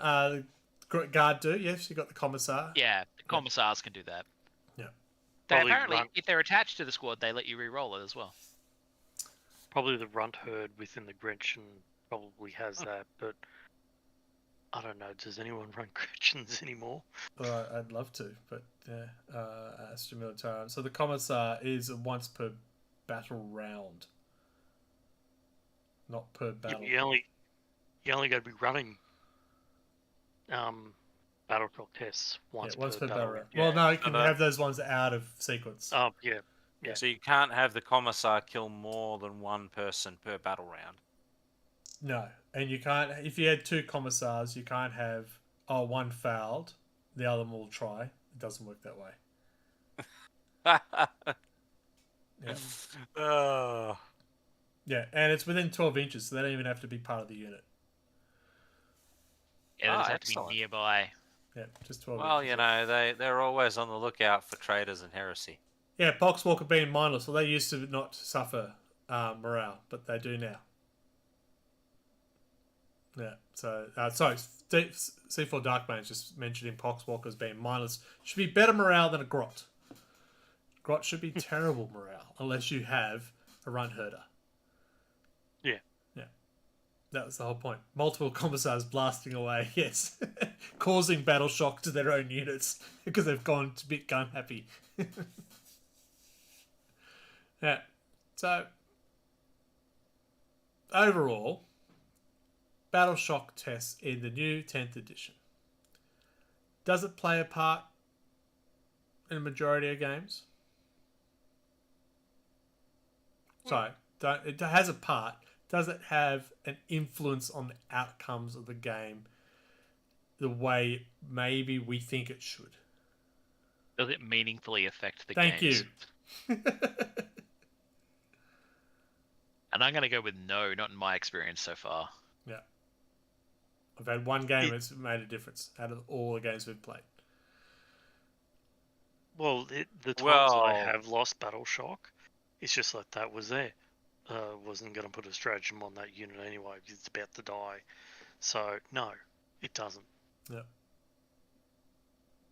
B: Guard do, yes. You got the Commissar.
A: Yeah, the Commissars can do that.
B: Yeah.
A: They
C: Probably
A: apparently,
C: run-
A: if they're attached to the squad, they let you re-roll it as well.
C: Probably the runt herd within the Gretchen probably has that, but I don't know. Does anyone run Gretchens anymore?
B: Well, I'd love to, but yeah. Astra Militarum. So the Commissar is a once per battle round. Not per battle.
C: You only got to be running battle shock tests once per battle round.
B: Well, no, you can
D: no.
B: have those ones out of sequence.
C: Oh yeah. Yeah.
D: So you can't have the Commissar kill more than one person per battle round.
B: No, and you can't. If you had 2 Commissars, you can't have one fouled, the other one will try. It doesn't work that way. Yeah,
D: Oh.
B: yeah, and it's within 12 inches, so they don't even have to be part of the unit.
A: Yeah, they just have
D: excellent.
A: to be nearby.
B: Yeah, just 12.
D: Well,
B: inches.
D: you know, they're always on the lookout for traitors and heresy.
B: Yeah, Poxwalker being mindless. Well, they used to not suffer morale, but they do now. Yeah, so sorry, C4 Darkmage just mentioning Poxwalkers being mindless should be better morale than a Grot. Grot should be terrible morale unless you have a Runt Herder.
C: Yeah.
B: Yeah, that was the whole point. Multiple Commissars blasting away, yes, causing battle shock to their own units because they've gone a bit gun happy. Yeah, so overall, battle shock tests in the new 10th edition. Does it play a part in a majority of games? Sorry, it has a part. Does it have an influence on the outcomes of the game the way maybe we think it should?
A: Does it meaningfully affect the
B: Thank
A: games?
B: you.
A: And I'm going to go with no, not in my experience so far.
B: Yeah. I've had one game that's made a difference out of all the games we've played.
C: Well, the times
D: Well-
C: I have lost battle shock, it's just like that was there. Wasn't going to put a stratagem on that unit anyway because it's about to die. So no, it doesn't.
B: Yeah.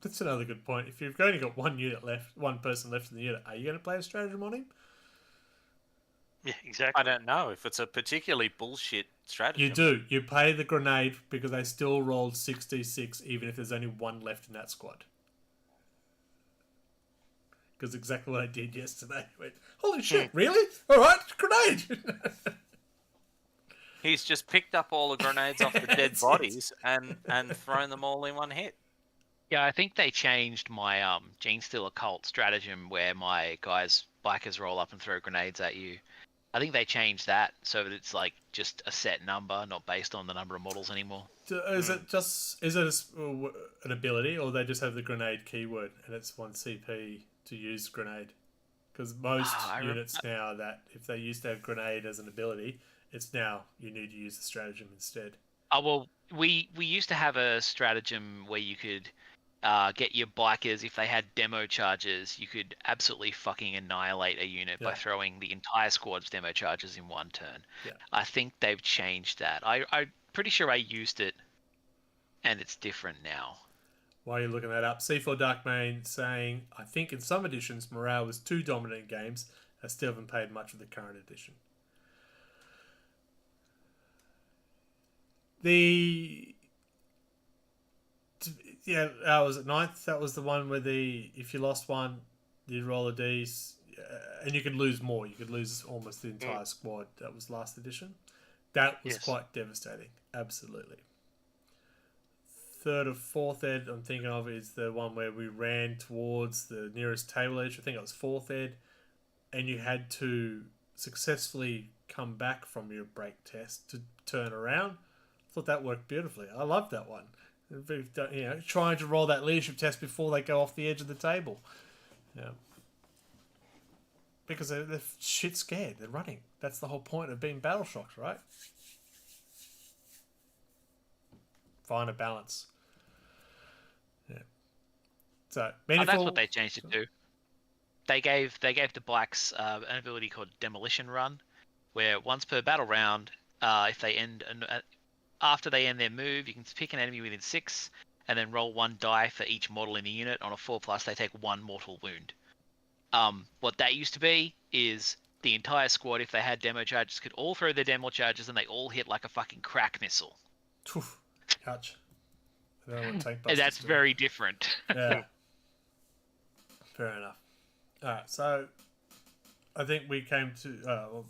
B: That's another good point. If you've only got one unit left, one person left in the unit, are you going to play a stratagem on him?
C: Yeah, exactly.
D: I don't know if it's a particularly bullshit strategy.
B: You do. You play the grenade because they still rolled 6d6 even if there's only one left in that squad. Because exactly what I did yesterday. I went, holy shit, really? Alright, grenade!
D: He's just picked up all the grenades off the dead
B: That's it.
D: bodies and thrown them all in one hit.
A: Yeah, I think they changed my Gene Stealer Cult stratagem where my guys bikers roll up and throw grenades at you. I think they changed that so that it's like just a set number, not based on the number of models anymore.
B: Is it an ability or they just have the grenade keyword and it's 1 CP to use grenade? Because most
A: I
B: units now that if they used to have grenade as an ability, it's now you need to use the stratagem instead.
A: Oh well, we used to have a stratagem where you could get your bikers if they had demo charges. You could absolutely fucking annihilate a unit by
B: Yeah.
A: throwing the entire squad's demo charges in one turn.
B: Yeah.
A: I think they've changed that. I'm pretty sure I used it, and it's different now.
B: While you're looking that up, C4 Darkmane saying, I think in some editions morale was too dominant in games. I still haven't played much of the current edition. That was at ninth. That was the one where if you lost one, you'd roll a D's, and you could lose more. You could lose almost the entire squad. That was last edition. That was quite devastating. Absolutely. Third or fourth ed I'm thinking of is the one where we ran towards the nearest table edge. I think it was fourth ed, and you had to successfully come back from your break test to turn around. I thought that worked beautifully. I loved that one. Trying to roll that leadership test before they go off the edge of the table. Yeah. Because they're shit scared. They're running. That's the whole point of being battle shocked, right? Find a balance. Yeah. So meaningful.
A: That's what they changed it to. They gave the blacks an ability called Demolition Run, where once per battle round, if they end after they end their move, you can pick an enemy within 6, and then roll 1 die for each model in the unit. On a 4+, they take 1 mortal wound. What that used to be is the entire squad, if they had demo charges, could all throw their demo charges, and they all hit like a fucking crack missile.
B: Ouch. I don't know what tank
A: And that's very different.
B: Yeah. Fair enough. Alright, so I think we came to...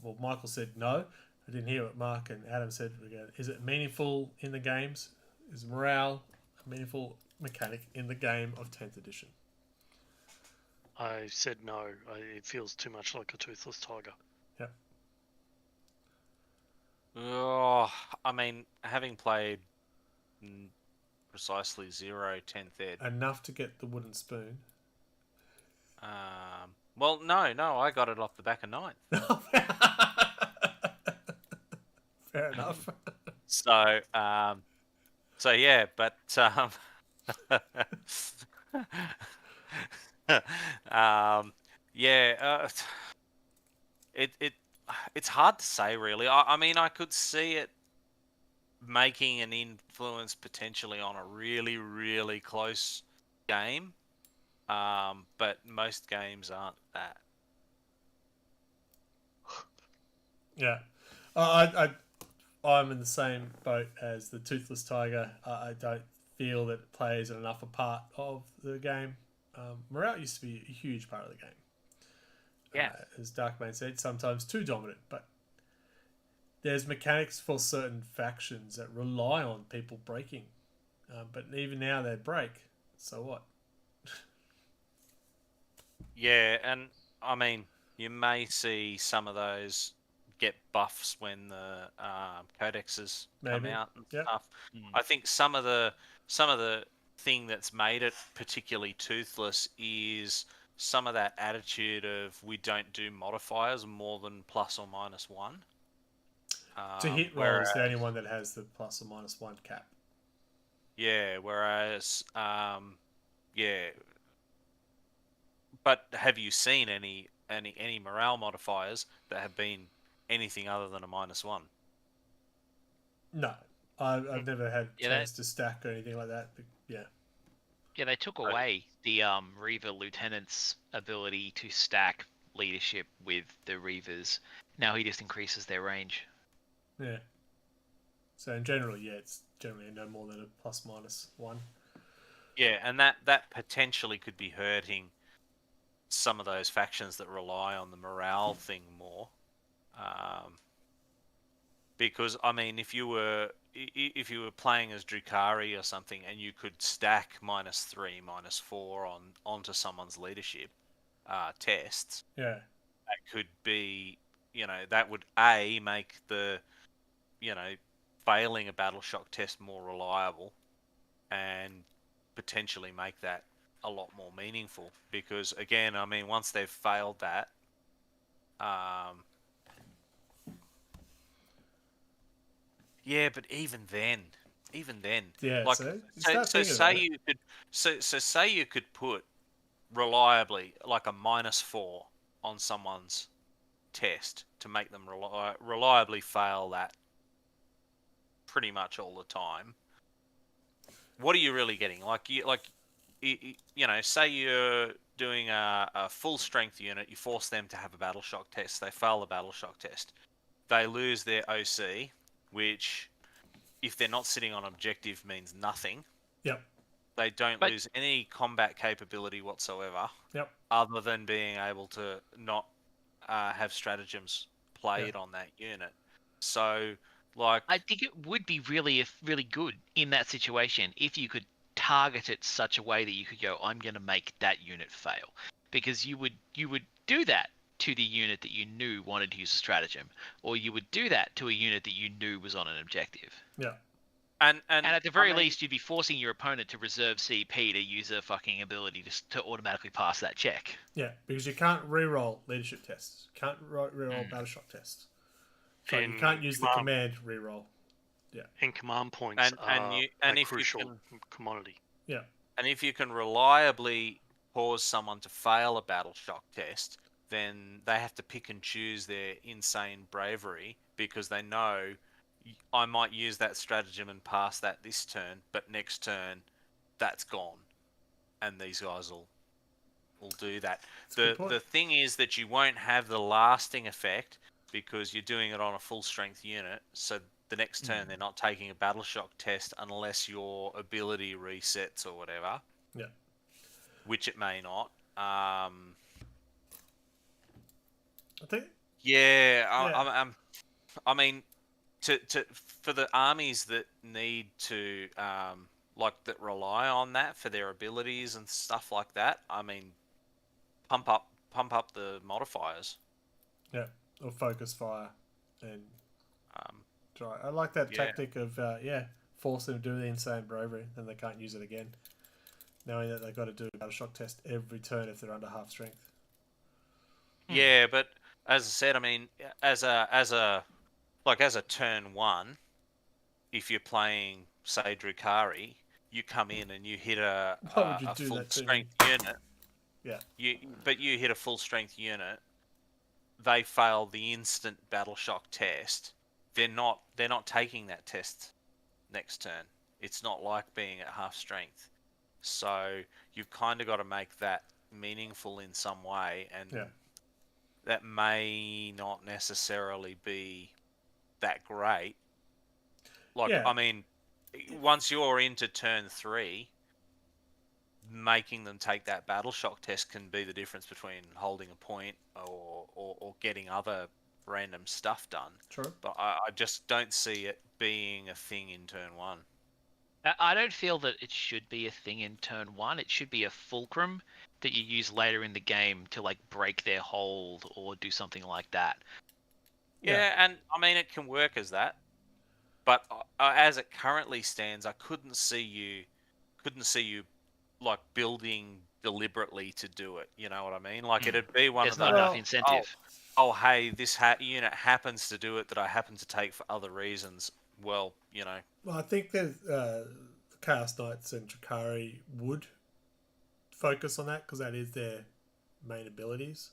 B: well, Michael said no. I didn't hear what Mark and Adam said. Is it meaningful in the games? Is morale a meaningful mechanic in the game of 10th edition?
C: I said no. It feels too much like a toothless tiger.
B: Yep.
D: Oh, I mean, having played precisely 0 10th ed.
B: Enough to get the wooden spoon.
D: Well, no, I got it off the back of 9th.
B: Fair enough.
D: So yeah, but it's hard to say really. I mean, I could see it making an influence potentially on a really, really close game, but most games aren't that.
B: Yeah, I'm in the same boat as the Toothless Tiger. I don't feel that it plays enough a part of the game. Morale used to be a huge part of the game.
A: Yeah.
B: As Darkmane said, sometimes too dominant, but there's mechanics for certain factions that rely on people breaking. But even now they break, so what?
D: Yeah, and I mean, you may see some of those get buffs when the codexes come out and stuff. I think some of the thing that's made it particularly toothless is some of that attitude of we don't do modifiers more than +or -1.
B: To hit roll is the only one that has the +or -1 cap.
D: Yeah, whereas yeah. But have you seen any morale modifiers that have been anything other than a -1?
B: No, I've never had a chance to stack or anything like that. But yeah.
A: Yeah, they took away the Reaver Lieutenant's ability to stack leadership with the Reavers. Now he just increases their range.
B: Yeah. So in general, yeah, it's generally no more than a +/-1.
D: Yeah, and that potentially could be hurting some of those factions that rely on the morale thing more. Because I mean, if you were playing as Drukhari or something, and you could stack -3, -4 onto someone's leadership tests,
B: yeah,
D: that could be, that would make the, failing a battle shock test more reliable, and potentially make that a lot more meaningful. Because again, I mean, once they've failed that, Yeah, but even then,
B: Yeah,
D: like,
B: so you
D: so,
B: start
D: so
B: thinking about
D: say
B: it.
D: you could, so say you could put reliably like a -4 on someone's test to make them reliably fail that pretty much all the time. What are you really getting? Say you're doing a full strength unit, you force them to have a battle shock test, they fail the battle shock test, they lose their OC, which, if they're not sitting on objective, means nothing.
B: Yep.
D: They don't
A: But
D: lose any combat capability whatsoever,
B: Yep.
D: other than being able to not have stratagems played
B: Yeah.
D: on that unit. So, like,
A: I think it would be really good in that situation if you could target it such a way that you could go, I'm going to make that unit fail, because you would do that to the unit that you knew wanted to use a stratagem, or you would do that to a unit that you knew was on an objective.
B: Yeah.
D: and
A: And at the
D: I
A: very
D: mean,
A: least, you'd be forcing your opponent to reserve CP to use a fucking ability to automatically pass that check.
B: Yeah, because you can't re-roll leadership tests. Can't re-roll battle shock tests. So you can't use the command re-roll. Yeah.
C: And command points are a crucial commodity.
B: Yeah.
D: And if you can reliably cause someone to fail a battle shock test, then they have to pick and choose their insane bravery, because they know I might use that stratagem and pass that this turn, but next turn that's gone, and these guys will do that. The thing is that you won't have the lasting effect because you're doing it on a full strength unit. So the next turn they're not taking a battle shock test unless your ability resets or whatever.
B: Yeah.
D: Which it may not.
B: I think.
D: Yeah,
B: Yeah.
D: I mean, to for the armies that need to that rely on that for their abilities and stuff like that. I mean, pump up the modifiers.
B: Yeah. Or focus fire, and
D: Um,
B: try. I like that
D: yeah.
B: tactic of force them to do the insane bravery, then they can't use it again, knowing that they've got to do a battle shock test every turn if they're under half strength.
D: Yeah, but as I said, I mean, as a turn one, if you're playing say Drukari, you come in and you hit
B: Why would you
D: a
B: do
D: full
B: that to me?
D: strength unit.
B: Yeah.
D: You hit a full strength unit. They fail the instant battle shock test. They're not taking that test next turn. It's not like being at half strength. So you've kind of got to make that meaningful in some way, and that may not necessarily be that great. I mean, once you're into turn 3, making them take that battle shock test can be the difference between holding a point or getting other random stuff done.
B: True.
D: But I just don't see it being a thing in turn 1.
A: I don't feel that it should be a thing in turn 1. It should be a fulcrum that you use later in the game to like break their hold or do something like that.
D: Yeah, and I mean it can work as that, but as it currently stands, I couldn't see you like building deliberately to do it. You know what I mean? Like it'd be one
A: There's
D: of
A: not
D: those.
A: enough incentive.
D: Oh, hey, this unit happens to do it that I happen to take for other reasons. Well, you know.
B: Well, I think that the Chaos Knights and Drakari would focus on that because that is their main abilities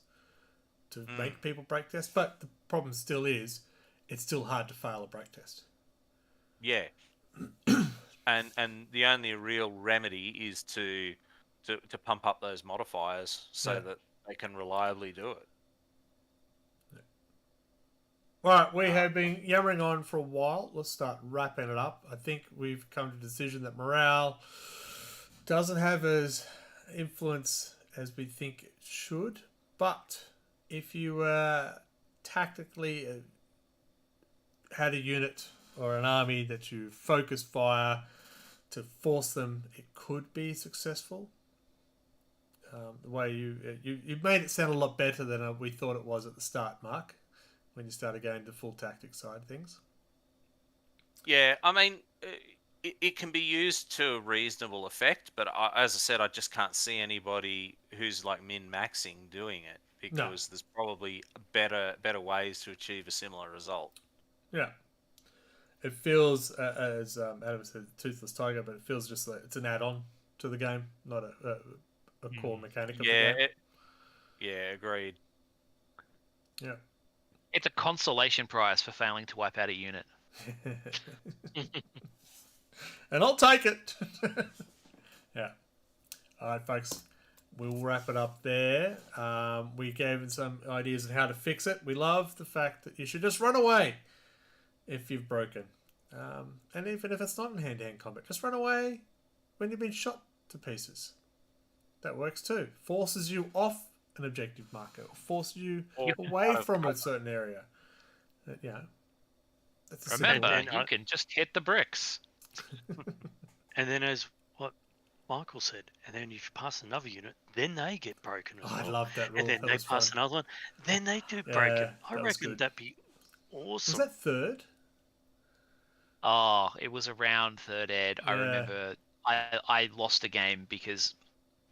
B: to make people break tests. But the problem still is, it's still hard to fail a break test.
D: Yeah. and the only real remedy is to pump up those modifiers so that they can reliably do it.
B: All right, we have been yammering on for a while. Let's start wrapping it up. I think we've come to the decision that morale doesn't have as influence as we think it should. But if you tactically had a unit or an army that you focus fire to force them, it could be successful. The way you made it sound a lot better than we thought it was at the start, Mark, when you started going to full tactic side of things.
D: Yeah, I mean, it can be used to a reasonable effect, but as I said, I just can't see anybody who's like min-maxing doing it because there's probably better ways to achieve a similar result.
B: Yeah. It feels, as Adam said, Toothless Tiger, but it feels just like it's an add-on to the game, not a core mechanic of the game.
D: Yeah, agreed.
B: Yeah.
A: It's a consolation prize for failing to wipe out a unit.
B: And I'll take it. Yeah. All right, folks. We'll wrap it up there. We gave them some ideas on how to fix it. We love the fact that you should just run away if you've broken. And even if it's not in hand-to-hand combat, just run away when you've been shot to pieces. That works too. Forces you off an objective marker, or forces you away from a certain area. Yeah. That's a
A: Remember,
B: simple-
A: you can just hit the bricks.
C: And then, as what Michael said, and then if you pass another unit, then they get broken as
B: I
C: well.
B: love that rule.
C: And then
B: That
C: they
B: was
C: pass
B: fun.
C: another one, then they do
B: Yeah,
C: broken. I
B: that was
C: reckon
B: good.
C: that'd be
B: Was
C: awesome.
B: that third?
A: Oh, it was around third ed. I
B: Yeah.
A: remember I lost a game because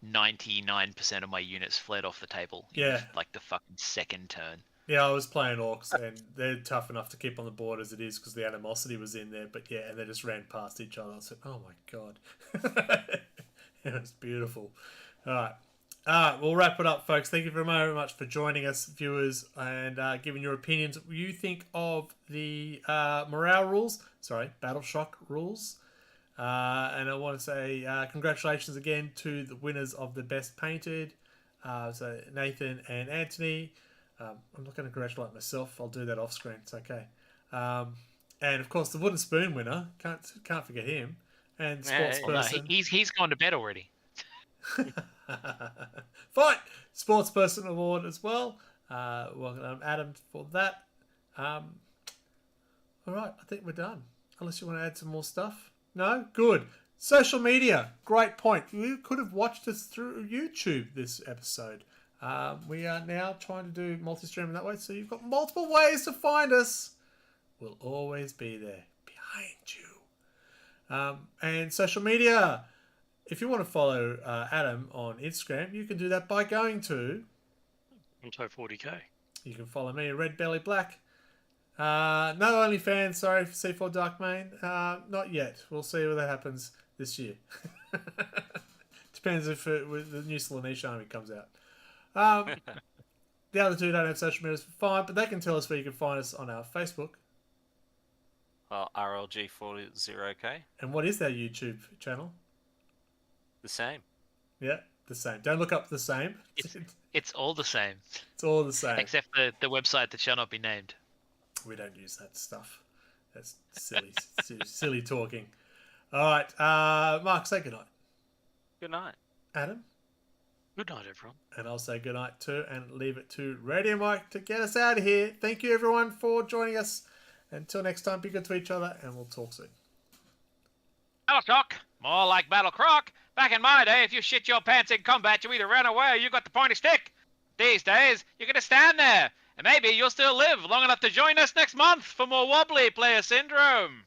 A: 99% of my units fled off the table. in,
B: Yeah.
A: like the fucking second turn.
B: Yeah, I was playing Orcs, and they're tough enough to keep on the board as it is because the animosity was in there. But yeah, and they just ran past each other. I said, "Oh my god!" It was beautiful. All right, we'll wrap it up, folks. Thank you very much for joining us, viewers, and giving your opinions. What you think of the morale rules? Sorry, Battle Shock rules. And I want to say congratulations again to the winners of the Best Painted. So Nathan and Anthony. I'm not going to congratulate myself. I'll do that off screen. It's okay. And of course, the wooden spoon winner. Can't forget him. And sports
A: Well, no,
B: person.
A: he's gone to bed already.
B: Fine. Sports person award as well. Welcome Adam for that. All right, I think we're done. Unless you want to add some more stuff. No? Good. Social media. Great point. You could have watched us through YouTube this episode. We are now trying to do multi-streaming that way, so you've got multiple ways to find us. We'll always be there behind you. And social media. If you want to follow Adam on Instagram, you can do that by going to...
C: Onto 40k.
B: You can follow me, Red Belly Black. No OnlyFans, sorry, for C4 Darkmane. Not yet. We'll see what that happens this year. Depends if the new Slaanesh army comes out. The other two don't have social media, fine, but they can tell us where you can find us on our Facebook.
D: Well, RLG40K,
B: And what is their YouTube channel?
D: the same.
B: Yeah, the same. Don't look up the same.
A: It's all the same,
B: It's all the same.
A: except the website that shall not be named.
B: We don't use that stuff. That's silly, silly talking. All right, Mark, say goodnight.
D: Good night.
B: Adam?
C: Good night, everyone.
B: And I'll say goodnight too and leave it to Radio Mike to get us out of here. Thank you, everyone, for joining us. Until next time, be good to each other, and we'll talk soon.
A: Battle Shock, more like Battle Croc. Back in my day, if you shit your pants in combat, you either ran away or you got the pointy stick. These days, you're going to stand there, and maybe you'll still live long enough to join us next month for more wobbly player syndrome.